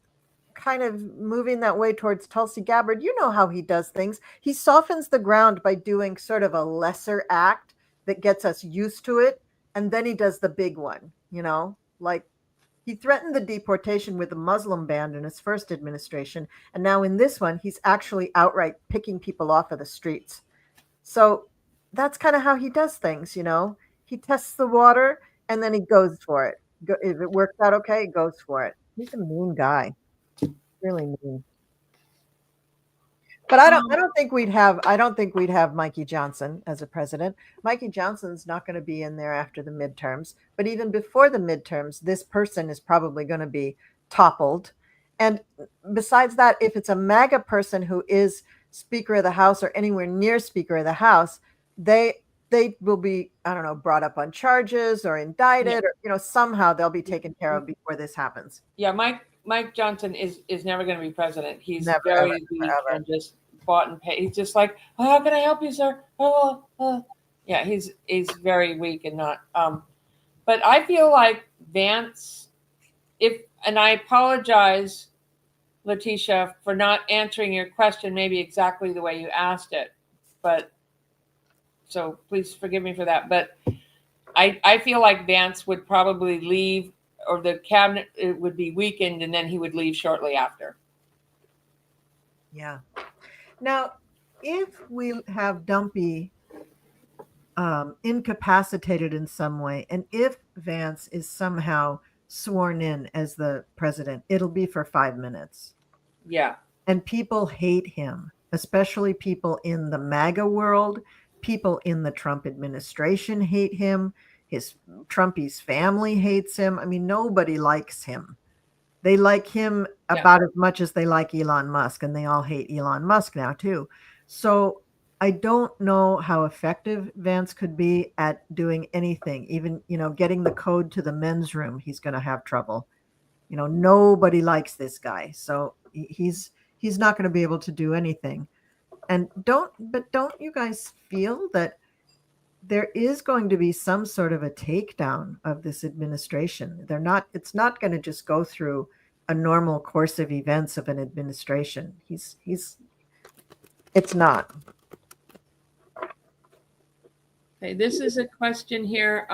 S2: kind of moving that way towards Tulsi Gabbard, you know how he does things. He softens the ground by doing sort of a lesser act that gets us used to it. And then he does the big one, like he threatened the deportation with a Muslim ban in his first administration. And now in this one, he's actually outright picking people off of the streets. So that's kind of how he does things. He tests the water and then he goes for it. If it works out okay, he goes for it. He's a mean guy. Really mean. But I don't think we'd have Mikey Johnson as a president. Mikey Johnson's not going to be in there after the midterms. But even before the midterms, this person is probably going to be toppled. And besides that, if it's a MAGA person who is Speaker of the House or anywhere near Speaker of the House, they will be, I don't know, brought up on charges or indicted, or somehow they'll be taken care of before this happens.
S1: Yeah, Mike Johnson is never going to be president. He's
S2: Never,
S1: very
S2: ever,
S1: weak
S2: ever.
S1: and just bought and paid. He's just like, oh, how can I help you, sir? Yeah, he's very weak and not. But I feel like Vance, and I apologize, Letitia, for not answering your question maybe exactly the way you asked it, but so please forgive me for that. But I feel like Vance would probably leave, or the cabinet would be weakened, and then he would leave shortly after.
S2: Yeah. Now, if we have Dumpy incapacitated in some way, and if Vance is somehow sworn in as the president, it'll be for 5 minutes.
S1: Yeah.
S2: And people hate him, especially people in the MAGA world. People in the Trump administration hate him. Trumpy's family hates him. I mean, nobody likes him. They like him about as much as they like Elon Musk, and they all hate Elon Musk now too. So I don't know how effective Vance could be at doing anything. Even, getting the code to the men's room, he's going to have trouble. Nobody likes this guy. So he's not going to be able to do anything. And don't you guys feel that there is going to be some sort of a takedown of this administration? It's not going to just go through a normal course of events of an administration. It's not.
S1: Okay, this is a question here.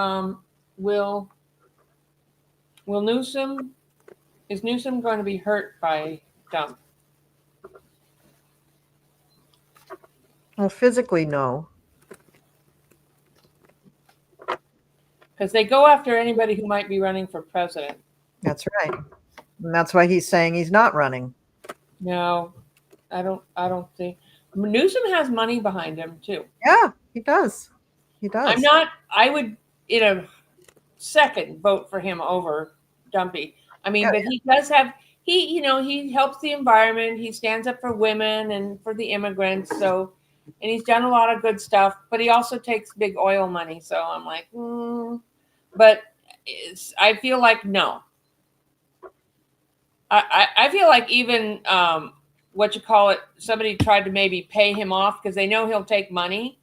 S1: Will Newsom, is Newsom going to be hurt by Trump?
S2: Well, physically, no.
S1: Because they go after anybody who might be running for president.
S2: That's right. And that's why he's saying he's not running.
S1: No, I don't think. Newsom has money behind him too.
S2: Yeah, he does.
S1: I would in a second vote for him over Dumpy. I mean, but he does have, he helps the environment. He stands up for women and for the immigrants. So, and he's done a lot of good stuff, but he also takes big oil money. So I'm like, but I feel like, no. I feel like even, somebody tried to maybe pay him off because they know he'll take money,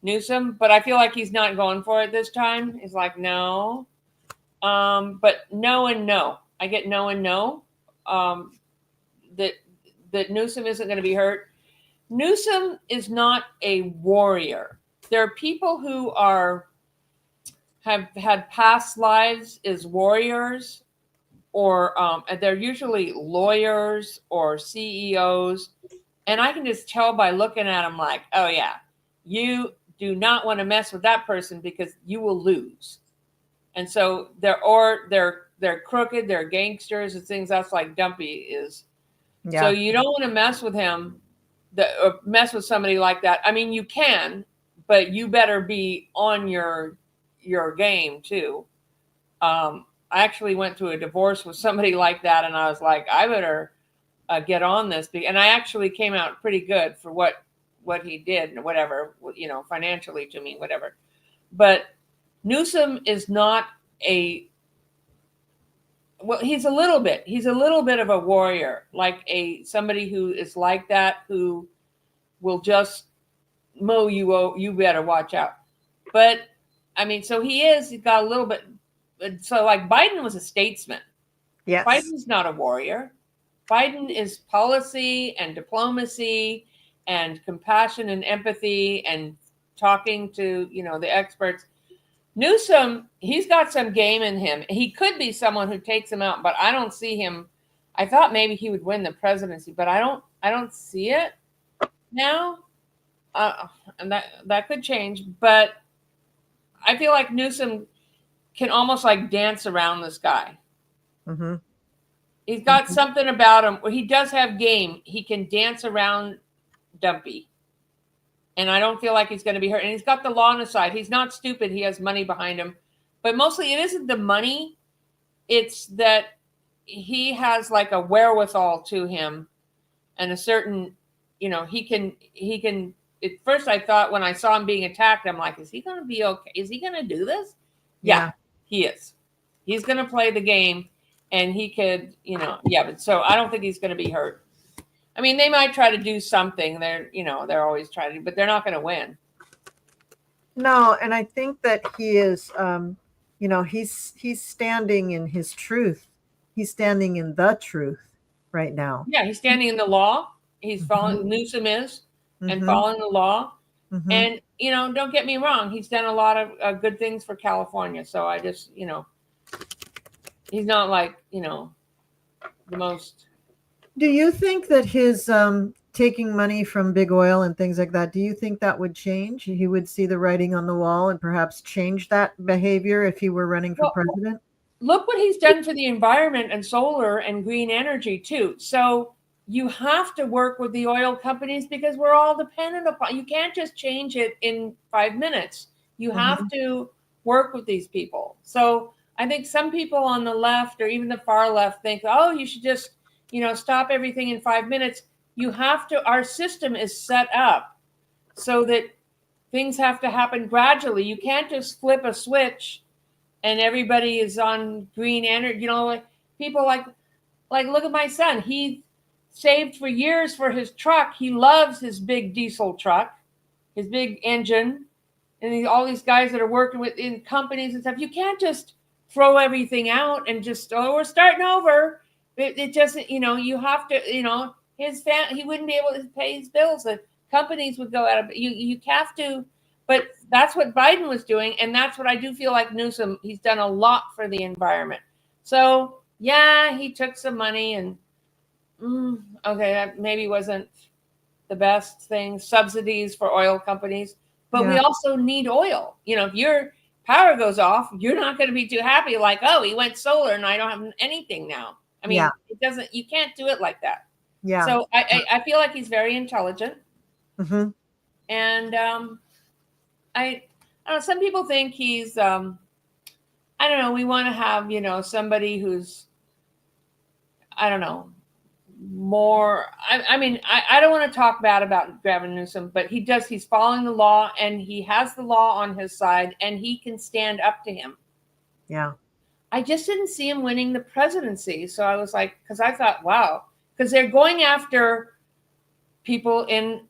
S1: Newsom, but I feel like he's not going for it this time. He's like, no. But no and no. I get no and no. That Newsom isn't going to be hurt. Newsom is not a warrior. There are people who have had past lives as warriors, or they're usually lawyers or CEOs. And I can just tell by looking at them like, oh yeah, you do not want to mess with that person because you will lose. And so they're crooked, they're gangsters and things. That's like Dumpy is. Yeah. So you don't want to mess with him, or mess with somebody like that. I mean, you can, but you better be on your game too. I actually went through a divorce with somebody like that, and I was like, I better get on this. And I actually came out pretty good for what he did and whatever, financially to me, whatever. But Newsom is not he's a little bit of a warrior, like somebody who is like that, who will just mow you. Oh, you better watch out. But I mean, so he's got a little bit. So like Biden was a statesman.
S2: Yes.
S1: Biden's not a warrior. Biden is policy and diplomacy and compassion and empathy and talking to, the experts. Newsom, he's got some game in him. He could be someone who takes him out, but I don't see him. I thought maybe he would win the presidency, but I don't see it now. And that could change, but I feel like Newsom can almost like dance around this guy.
S2: Mm-hmm.
S1: He's got something about him where he does have game. He can dance around dumpy. And I don't feel like he's going to be hurt. And he's got the law on his side. He's not stupid. He has money behind him. But mostly it isn't the money. It's that he has like a wherewithal to him and a certain, he can, at first I thought when I saw him being attacked, I'm like, is he going to be okay? Is he going to do this? Yeah, he is. He's going to play the game and he could, but so I don't think he's going to be hurt. I mean, they might try to do something. They're always trying to, but they're not going to win.
S2: No, and I think that he is, he's standing in his truth. He's standing in the truth right now.
S1: Yeah, he's standing in the law. He's following, Newsom is, and following the law. And, don't get me wrong. He's done a lot of good things for California. So I just, he's not like, the most.
S2: Do you think that his taking money from big oil and things like that, do you think that would change? He would see the writing on the wall and perhaps change that behavior if he were running for president?
S1: Look what he's done for the environment and solar and green energy too. So you have to work with the oil companies because we're all dependent upon. You can't just change it in 5 minutes. You have to work with these people. So I think some people on the left or even the far left think, oh, you should just, stop everything in 5 minutes. You have to, our system is set up so that things have to happen gradually. You can't just flip a switch and everybody is on green energy. People like look at my son. He saved for years for his truck. He loves his big diesel truck, his big engine, and all these guys that are working in companies and stuff. You can't just throw everything out and just, we're starting over. It just, you have to, his he wouldn't be able to pay his bills. The companies would go out of, you have to, but that's what Biden was doing. And that's what I do feel like Newsom, he's done a lot for the environment. So yeah, he took some money and okay, that maybe wasn't the best thing, subsidies for oil companies, but we also need oil. If your power goes off, you're not going to be too happy like, oh, he went solar and I don't have anything now. I mean, it doesn't, you can't do it like that. Yeah. So I feel like he's very intelligent. And I don't know, some people think he's, I don't know, we want to have, somebody who's, I don't know, more, I mean, I don't want to talk bad about Gavin Newsom, but he's following the law and he has the law on his side and he can stand up to him. Yeah. I just didn't see him winning the presidency. So I was like, because I thought, wow, because they're going after people in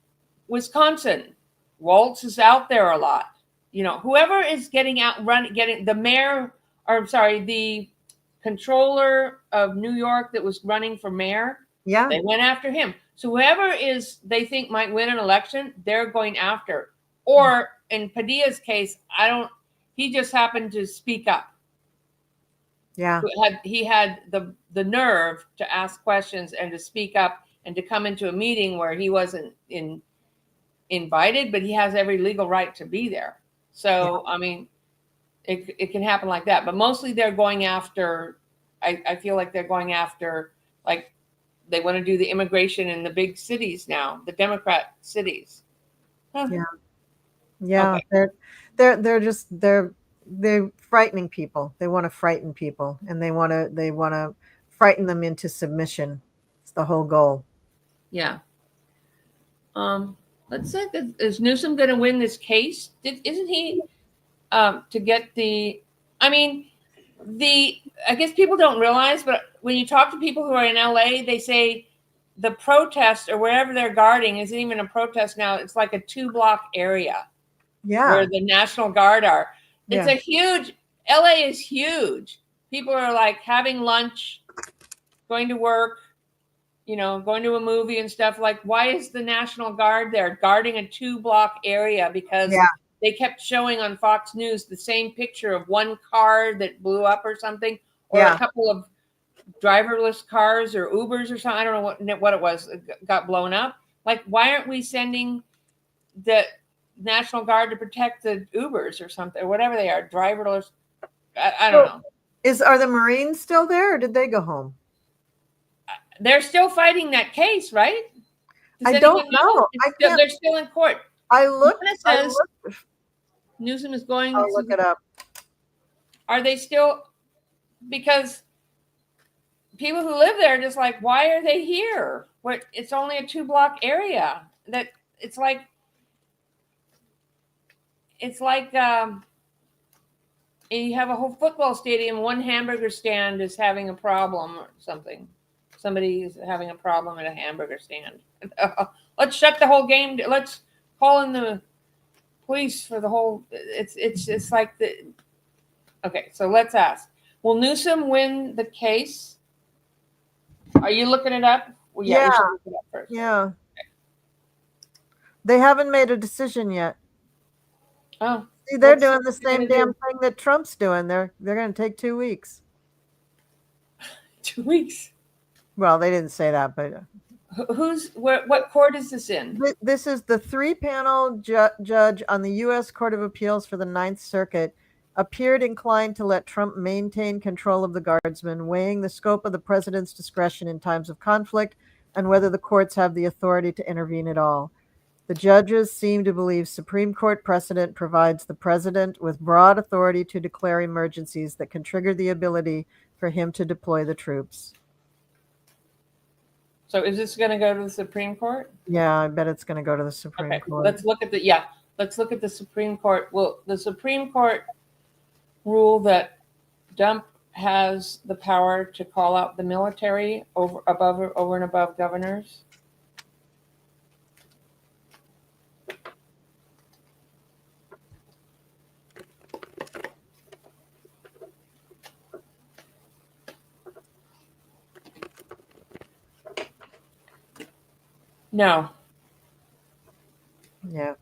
S1: Wisconsin. Waltz is out there a lot. Whoever is getting the mayor, or I'm sorry, the controller of New York that was running for mayor. Yeah. They went after him. So whoever they think might win an election, they're going after. Or in Padilla's case, he just happened to speak up. Yeah. He had the nerve to ask questions and to speak up and to come into a meeting where he wasn't invited, but he has every legal right to be there. So, I mean, it can happen like that. But mostly they're going after, I feel like they're going after, like, they want to do the immigration in the big cities now, the Democrat cities. Huh. Yeah.
S2: Yeah. Okay. They're frightening people. They want to frighten people and they want to frighten them into submission. It's the whole goal.
S1: Yeah. Let's say, is Newsom going to win this case? Isn't he to get I guess people don't realize, but when you talk to people who are in LA, they say the protest or wherever they're guarding isn't even a protest now. It's like a 2-block area where the National Guard are. It's a huge, LA is huge. People are like having lunch, going to work, going to a movie and stuff. Like, why is the National Guard there guarding a 2-block area? Because they kept showing on Fox News the same picture of one car that blew up or something, or a couple of driverless cars or Ubers or something. I don't know what it was, got blown up. Like, why aren't we sending the National Guard to protect the Ubers or something, or whatever they are, driverless? I don't know.
S2: Are the Marines still there or did they go home?
S1: They're still fighting that case, right? Does
S2: I don't
S1: anyone
S2: know. I can't.
S1: They're still in court.
S2: I looked.
S1: It
S2: I
S1: says
S2: looked.
S1: Newsom is going
S2: I'll look it up.
S1: Are they still? Because people who live there are just like, why are they here? What? It's only a 2-block area. That it's like you have a whole football stadium. One hamburger stand is having a problem or something. Somebody is having a problem at a hamburger stand. Let's shut the whole game. Let's call in the police for the whole. It's like the. Okay, so let's ask. Will Newsom win the case? Are you looking it up? Well, yeah, we should look it up first.
S2: Yeah. Okay. They haven't made a decision yet.
S1: Oh.
S2: See, they're doing the same damn thing that Trump's doing. They're going to take 2 weeks.
S1: 2 weeks.
S2: Well, they didn't say that, but
S1: what court is this in?
S2: This is the 3-panel judge on the U.S. Court of Appeals for the Ninth Circuit appeared inclined to let Trump maintain control of the guardsmen, weighing the scope of the president's discretion in times of conflict and whether the courts have the authority to intervene at all. The judges seem to believe Supreme Court precedent provides the president with broad authority to declare emergencies that can trigger the ability for him to deploy the troops.
S1: So is this going to go to the Supreme Court?
S2: Yeah, I bet it's going to go to the Supreme Court.
S1: Let's look at the Supreme Court. Will the Supreme Court rule that Dump has the power to call out the military over and above governors? No.
S2: Yeah.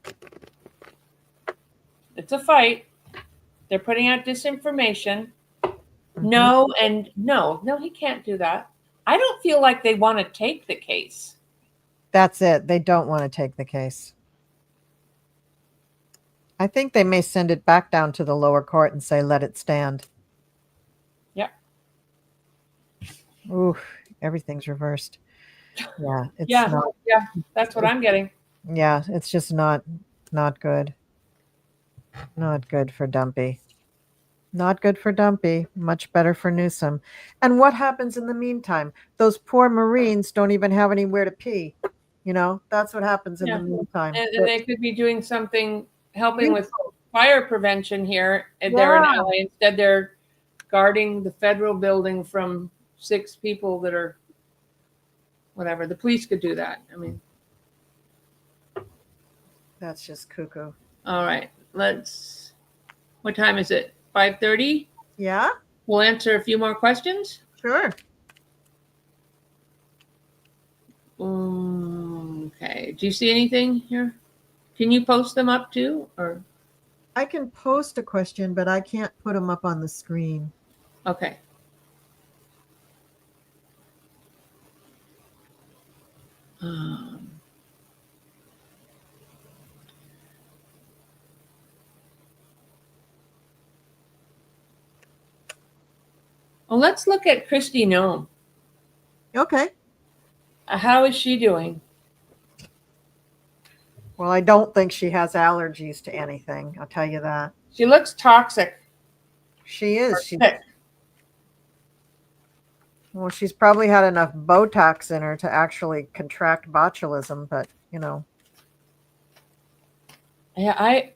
S1: It's a fight. They're putting out disinformation.
S2: Mm-hmm.
S1: No, he can't do that. I don't feel like they want to take the case.
S2: That's it. They don't want to take the case. I think they may send it back down to the lower court and say, let it stand.
S1: Yeah.
S2: Ooh, everything's reversed. Yeah.
S1: That's what I'm getting.
S2: Yeah, it's just not good. Not good for Dumpy. Not good for Dumpy. Much better for Newsom. And what happens in the meantime? Those poor Marines don't even have anywhere to pee. You know, that's what happens in the meantime.
S1: And they could be doing something, helping with fire prevention here. And they're in LA. Instead, they're guarding the federal building from 6 people that are whatever. The police could do that. I mean,
S2: that's just cuckoo.
S1: All right. What time is it? 5:30?
S2: Yeah.
S1: We'll answer a few more questions.
S2: Sure.
S1: Okay. Do you see anything here? Can you post them up too? Or
S2: I can post a question, but I can't put them up on the screen.
S1: Okay. Well, let's look at Christy Nome.
S2: Okay.
S1: How is she doing?
S2: Well, I don't think she has allergies to anything. I'll tell you that.
S1: She looks toxic.
S2: She is. Well, she's probably had enough Botox in her to actually contract botulism, but you know.
S1: Yeah, I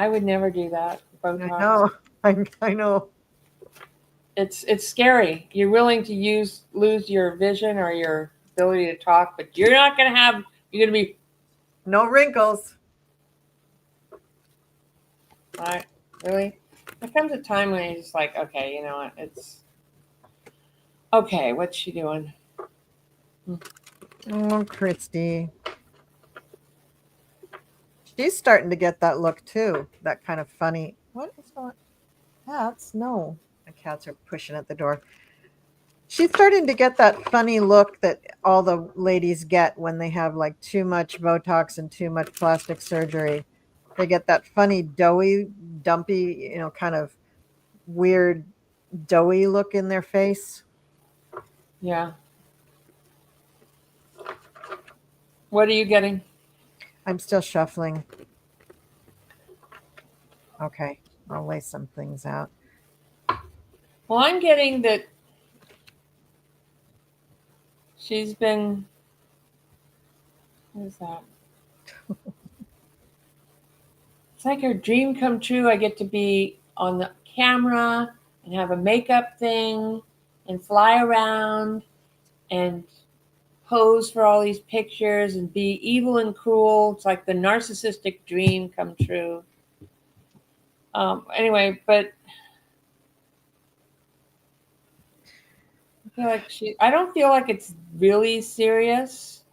S1: would never do that.
S2: Botox. I know.
S1: It's scary. You're willing to lose your vision or your ability to talk, but you're going to be
S2: no wrinkles.
S1: All right. Really? There comes a time when you're just like, okay, you know what? It's okay. What's she doing?
S2: Oh, Christy. She's starting to get that look too. That kind of funny. What is going on? Cats? No. The cats are pushing at the door. She's starting to get that funny look that all the ladies get when they have like too much Botox and too much plastic surgery. They get that funny, doughy, dumpy, kind of weird, doughy look in their face.
S1: Yeah. What are you getting?
S2: I'm still shuffling. Okay, I'll lay some things out.
S1: Well, I'm getting that she's been. What is that? It's like her dream come true. I get to be on the camera and have a makeup thing and fly around and pose for all these pictures and be evil and cruel. It's like the narcissistic dream come true. Anyway, but I don't feel like it's really serious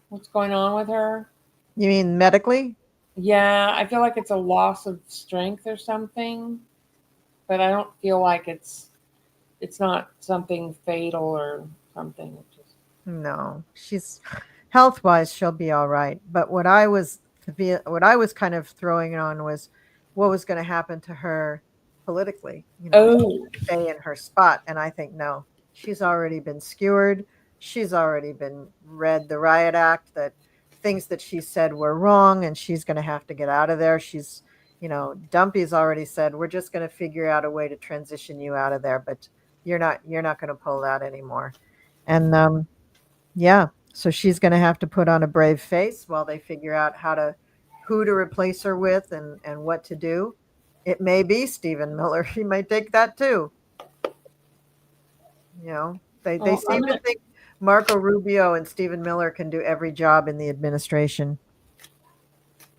S1: what's going on with her.
S2: You mean medically?
S1: Yeah, I feel like it's a loss of strength or something, but I don't feel like it's not something fatal or something.
S2: No, she's health wise, she'll be all right. But what I was kind of throwing on was what was going to happen to her politically.
S1: Oh,
S2: Stay in her spot. And I think no, she's already been skewered. She's already been read the riot act that things that she said were wrong, and she's going to have to get out of there. Dumpy's already said we're just going to figure out a way to transition you out of there, but you're not going to pull that anymore. And yeah. So she's going to have to put on a brave face while they figure out who to replace her with and what to do. It may be Stephen Miller. He might take that too. They
S1: well, I'm
S2: seem to
S1: not.
S2: think Marco Rubio and Stephen Miller can do every job in the administration.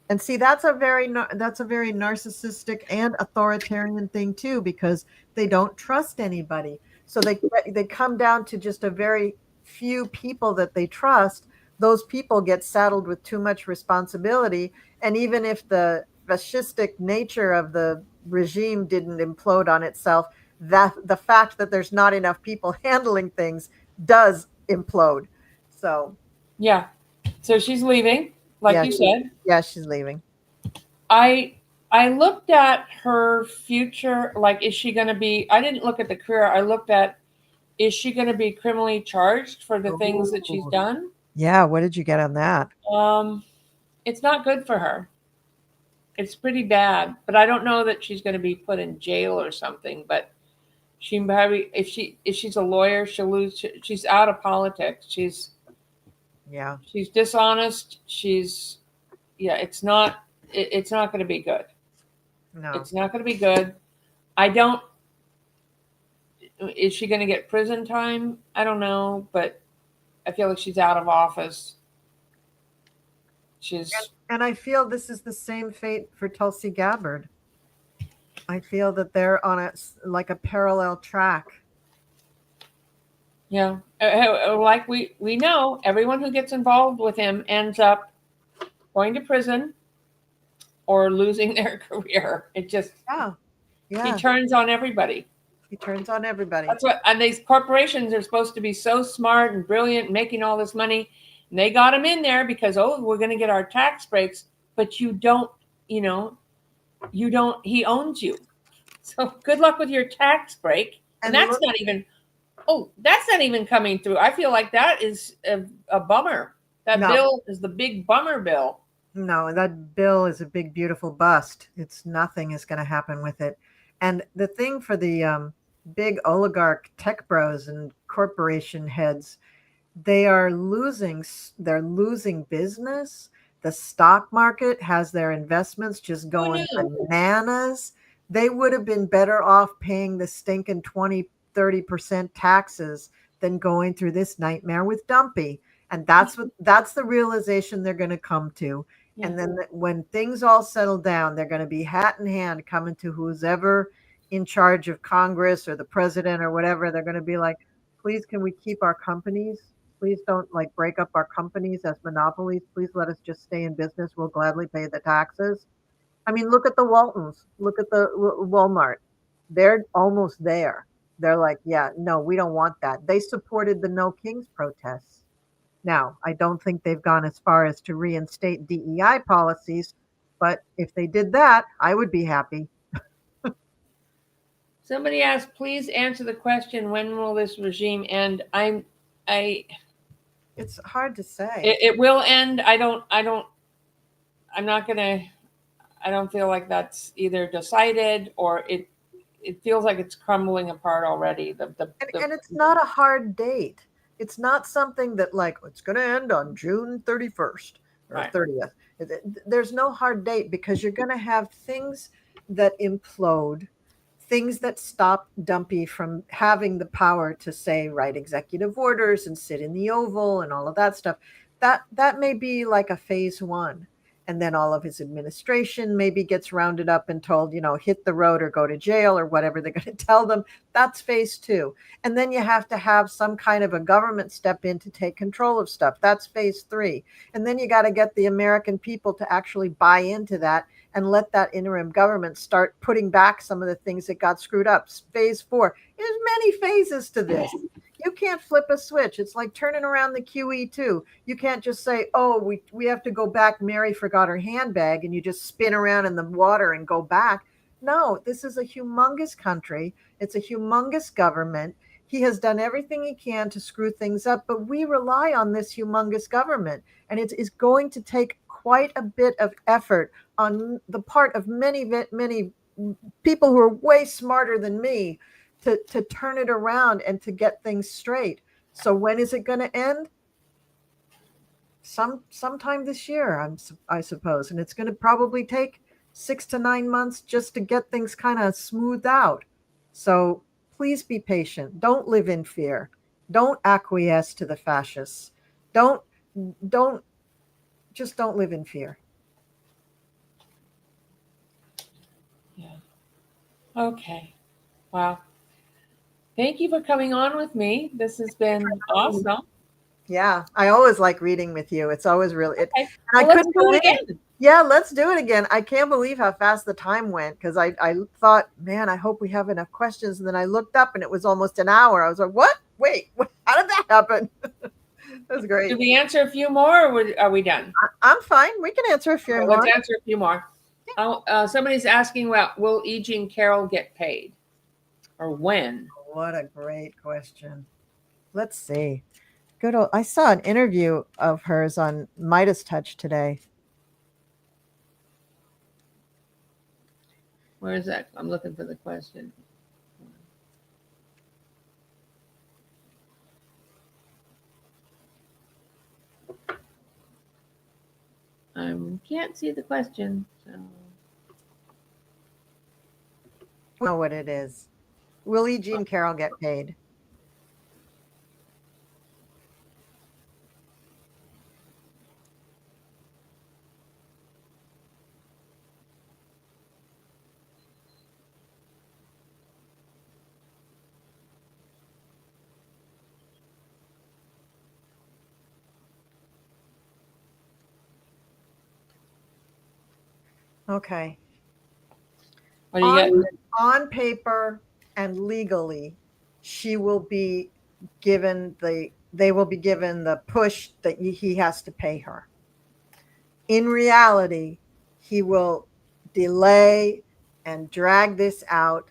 S2: And see, that's a very narcissistic and authoritarian thing too, because they don't trust anybody. So they come down to just a very few people that they trust. Those people get saddled with too much responsibility, and even if the fascistic nature of the regime didn't implode on itself, that the fact that there's not enough people handling things does implode. So
S1: Yeah. So she's leaving, like
S2: yeah,
S1: you said.
S2: she's leaving.
S1: I I looked at her future. Like, is she going to be? I didn't look at the career. I looked at, is she going to be criminally charged for the things that she's
S2: Oh,
S1: done?
S2: yeah. What did you get on that?
S1: Um, it's not good for her. It's pretty bad. But I don't know that she's going to be put in jail or something. But she probably, if she's a lawyer, she'll lose. She's out of politics.
S2: Yeah.
S1: She's dishonest. Yeah. It's not going to be good.
S2: No.
S1: It's not going to be good. I don't. Is she going to get prison time? I don't know, but I feel like she's out of office. She's
S2: And I feel this is the same fate for Tulsi Gabbard. I feel that they're on like a parallel track.
S1: Yeah, like we know, everyone who gets involved with him ends up going to prison or losing their career. It just
S2: Yeah.
S1: he
S2: Yeah.
S1: turns on everybody.
S2: He turns on everybody.
S1: That's what, and these corporations are supposed to be so smart and brilliant, making all this money, and they got him in there because, oh, we're going to get our tax breaks, but you don't, you know, you don't. He owns you, so good luck with your tax break. And
S2: And look,
S1: that's not even coming through. I feel like that is a bummer. That
S2: no,
S1: bill is the big bummer bill.
S2: no, that bill is a big, beautiful bust. It's nothing is going to happen with it. And the thing for the big oligarch tech bros and corporation heads, they're losing business. The stock market has their investments just
S1: Who
S2: going
S1: knew?
S2: bananas. They would have been better off paying the stinking 20-30% taxes than going through this nightmare with Dumpy. And that's the realization they're going to come to.
S1: Yeah.
S2: And then when things all settle down, they're going to be hat in hand coming to who's ever in charge of Congress or the president or whatever. They're going to be like, please, can we keep our companies? Please don't like break up our companies as monopolies. Please let us just stay in business. We'll gladly pay the taxes. I mean, look at the Waltons. Look at the Walmart. They're almost there. They're like, yeah, no, we don't want that. They supported the No Kings protests. Now, I don't think they've gone as far as to reinstate DEI policies, but if they did that, I would be happy.
S1: Somebody asked, please answer the question: when will this regime end? I
S2: It's hard to say.
S1: It will end. I'm not gonna. I don't feel like that's either decided or it feels like it's crumbling apart already.
S2: And it's not a hard date. It's not something that like it's going to end on June 31st or
S1: right.
S2: 30th. There's no hard date because you're going to have things that implode, things that stop Dumpy from having the power to say write executive orders and sit in the Oval and all of that stuff. That may be like a phase one. And then all of his administration maybe gets rounded up and told, hit the road or go to jail or whatever they're going to tell them. That's phase two. And then you have to have some kind of a government step in to take control of stuff. That's phase three. And then you got to get the American people to actually buy into that and let that interim government start putting back some of the things that got screwed up. Phase four. There's many phases to this. You can't flip a switch. It's like turning around the QE2. You can't just say, oh, we have to go back. Mary forgot her handbag, and you just spin around in the water and go back. No, this is a humongous country. It's a humongous government. He has done everything he can to screw things up, but we rely on this humongous government. And it is going to take quite a bit of effort on the part of many, many people who are way smarter than me to turn it around and to get things straight. So when is it going to end? Sometime this year, I suppose. And it's going to probably take 6 to 9 months just to get things kind of smoothed out. So please be patient. Don't live in fear. Don't acquiesce to the fascists. Don't just don't live in fear.
S1: Yeah. Okay. Wow. Thank you for coming on with me. This has been awesome.
S2: Yeah, I always like reading with you. It's always really.
S1: Okay.
S2: Well,
S1: let's do it again.
S2: Yeah, let's do it again. I can't believe how fast the time went because I thought, man, I hope we have enough questions. And then I looked up and it was almost an hour. I was like, what? Wait, how did that happen? That was great.
S1: Did we answer a few more or are we done?
S2: I'm fine. We can answer a few more.
S1: Let's answer a few more. Somebody's asking about will E. Jean Carroll get paid or when?
S2: What a great question. Let's see. I saw an interview of hers on Midas Touch today.
S1: Where is that? I'm looking for the question. I can't see the question. So.
S2: I know what it is. Will E. Jean Carroll get paid? Okay.
S1: What do you get?
S2: On paper and legally, she will be given they will be given the push that he has to pay her. In reality, he will delay and drag this out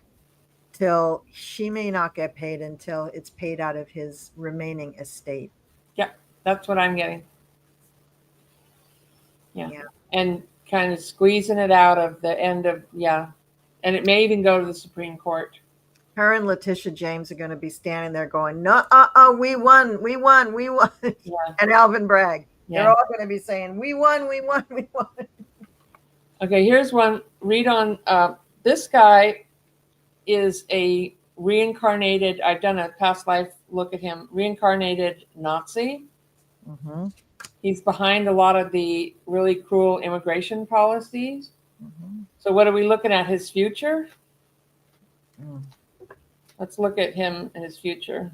S2: till she may not get paid until it's paid out of his remaining estate.
S1: Yeah, that's what I'm getting. Yeah. And kind of squeezing it out of the end of, and it may even go to the Supreme Court.
S2: Her and Letitia James are going to be standing there going, no, we won. Yeah. And Alvin Bragg. Yeah. They're all going to be saying, we won.
S1: Okay, here's one. Read on. This guy is a reincarnated, I've done a past life look at him, reincarnated Nazi.
S2: Mm-hmm.
S1: He's behind a lot of the really cruel immigration policies. Mm-hmm. So what are we looking at? His future? Let's look at him and his future.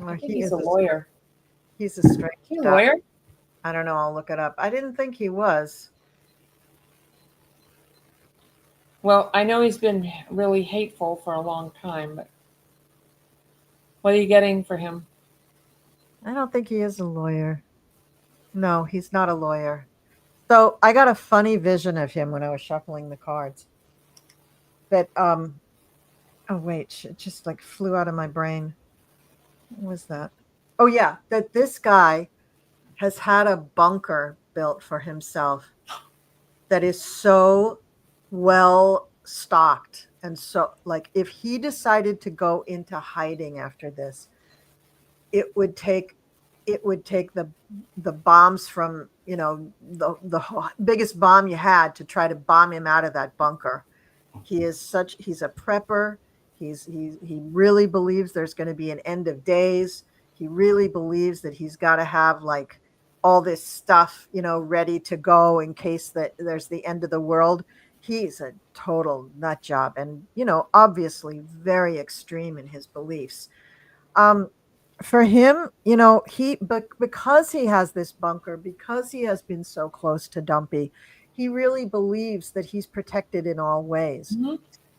S1: I think he's a lawyer.
S2: He's a strange
S1: Is he a
S2: guy.
S1: lawyer?
S2: I don't know. I'll look it up. I didn't think he was.
S1: Well, I know he's been really hateful for a long time, but what are you getting for him?
S2: I don't think he is a lawyer. No, he's not a lawyer. So I got a funny vision of him when I was shuffling the cards. That oh wait, it just like flew out of my brain. What was that? Oh yeah, that this guy has had a bunker built for himself that is so well stocked, and so like if he decided to go into hiding after this, it would take the bombs from, the biggest bomb you had to try to bomb him out of that bunker. He's a prepper. He really believes there's going to be an end of days. He really believes that he's got to have like all this stuff, ready to go in case that there's the end of the world. He's a total nut job, and obviously very extreme in his beliefs. um for him, but because he has this bunker, because he has been so close to Dumpy, he really believes that he's protected in all ways.
S1: Mhm.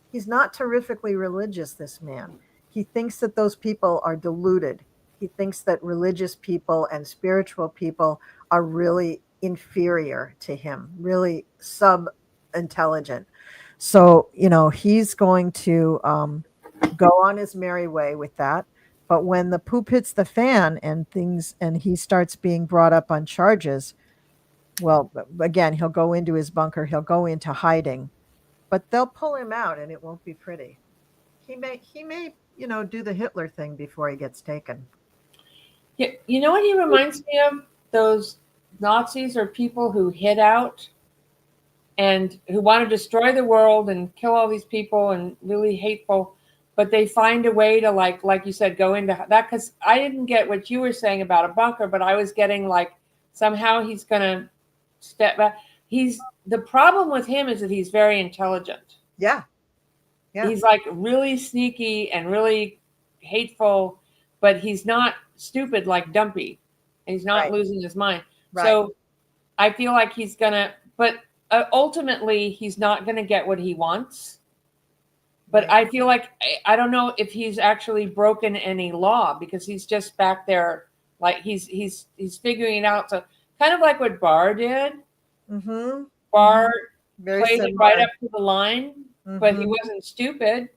S2: He's not terrifically religious, this man. He thinks that those people are deluded. He thinks that religious people and spiritual people are really inferior to him, really sub intelligent. So, he's going to go on his merry way with that. But when the poop hits the fan and he starts being brought up on charges, well, again, he'll go into his bunker, he'll go into hiding, but they'll pull him out and it won't be pretty. He may, do the Hitler thing before he gets taken.
S1: Yeah, you know what he reminds me of? Those Nazis or people who hid out and who want to destroy the world and kill all these people and really hateful, but they find a way to like you said, go into that. Because I didn't get what you were saying about a bunker, but I was getting like somehow he's gonna step back. The problem with him is that he's very intelligent.
S2: Yeah. Yeah.
S1: He's like really sneaky and really hateful, but he's not stupid like Dumpy. He's not
S2: Right.
S1: losing his mind.
S2: Right.
S1: So I feel like he's gonna, but ultimately he's not gonna get what he wants. But
S2: Right.
S1: I feel like I don't know if he's actually broken any law because he's just back there, like he's figuring it out. So kind of like what Barr did.
S2: Mm-hmm.
S1: Barr
S2: Very
S1: played it
S2: similar.
S1: right up to the line, but he
S2: Mhm.
S1: wasn't stupid.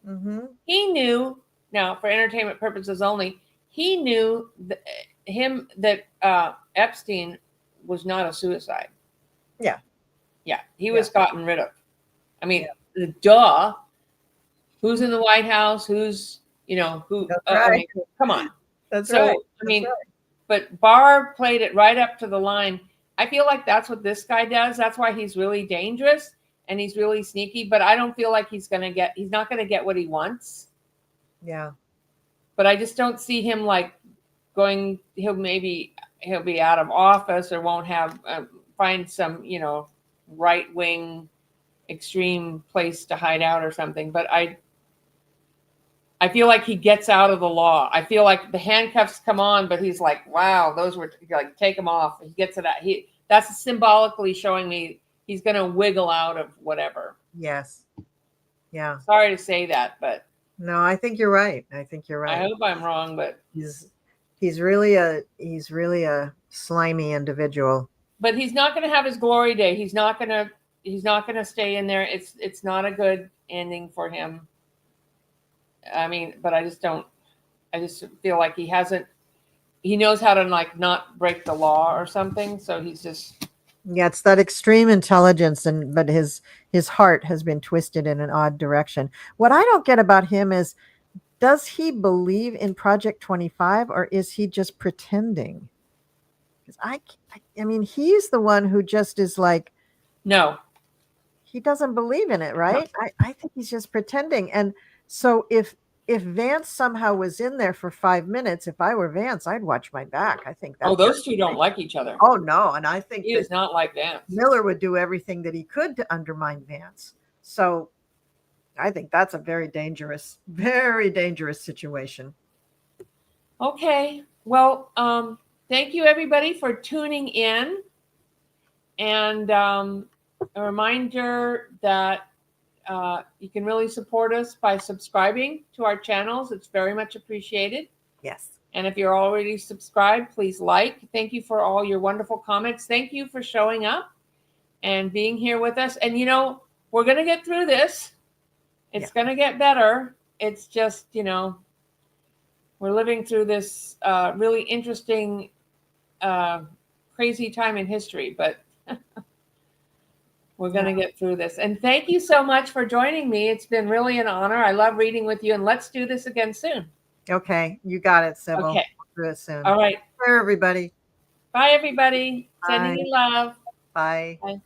S2: Mm-hmm.
S1: He knew, now for entertainment purposes only, he knew that Epstein was not a suicide.
S2: Yeah.
S1: Yeah, he was gotten rid of. I mean, duh. Who's in the White House? Who's, who?
S2: That's
S1: I
S2: right.
S1: mean, come on.
S2: That's
S1: So,
S2: right.
S1: I mean,
S2: That's
S1: but Barr played it right up to the line. I feel like that's what this guy does. That's why he's really dangerous and he's really sneaky. But I don't feel like he's not going to get what he wants.
S2: Yeah.
S1: But I just don't see him like going. He'll be out of office or won't have find some right wing extreme place to hide out or something. But I feel like he gets out of the law. I feel like the handcuffs come on, but he's like, wow, those were like, take them off. He gets it out. That's symbolically showing me he's going to wiggle out of whatever.
S2: Yes. Yeah.
S1: Sorry to say that, but
S2: no, I think you're right. I
S1: hope I'm wrong, but
S2: he's really a slimy individual.
S1: But he's not going to have his glory day. He's not going to stay in there. It's not a good ending for him. I mean, but I just feel like he knows how to like not break the law or something. So he's just.
S2: Yeah, it's that extreme intelligence, but his heart has been twisted in an odd direction. What I don't get about him is, does he believe in Project 25 or is he just pretending? Because I mean, he's the one who just is like,
S1: no,
S2: he doesn't believe in it, right? No. I think he's just pretending. And so if Vance somehow was in there for 5 minutes, if I were Vance, I'd watch my back. I think that.
S1: Oh, those two don't like each other.
S2: Oh no, and I think
S1: he does not like Vance.
S2: Miller would do everything that he could to undermine Vance. So I think that's a very dangerous situation.
S1: Okay. Well, thank you everybody for tuning in. And a reminder that you can really support us by subscribing to our channels. It's very much appreciated.
S2: Yes.
S1: And if you're already subscribed, please like. Thank you for all your wonderful comments. Thank you for showing up and being here with us. And we're going to get through this. It's going to get better. It's just, we're living through this really interesting, crazy time in history, but we're going to get through this. And thank you so much for joining me. It's been really an honor. I love reading with you, and let's do this again soon.
S2: Okay. You got it, Sibyl.
S1: Okay.
S2: We'll do it soon.
S1: All right.
S2: Bye, everybody.
S1: Bye, everybody.
S2: Bye.
S1: Sending you love.
S2: Bye.
S1: Bye.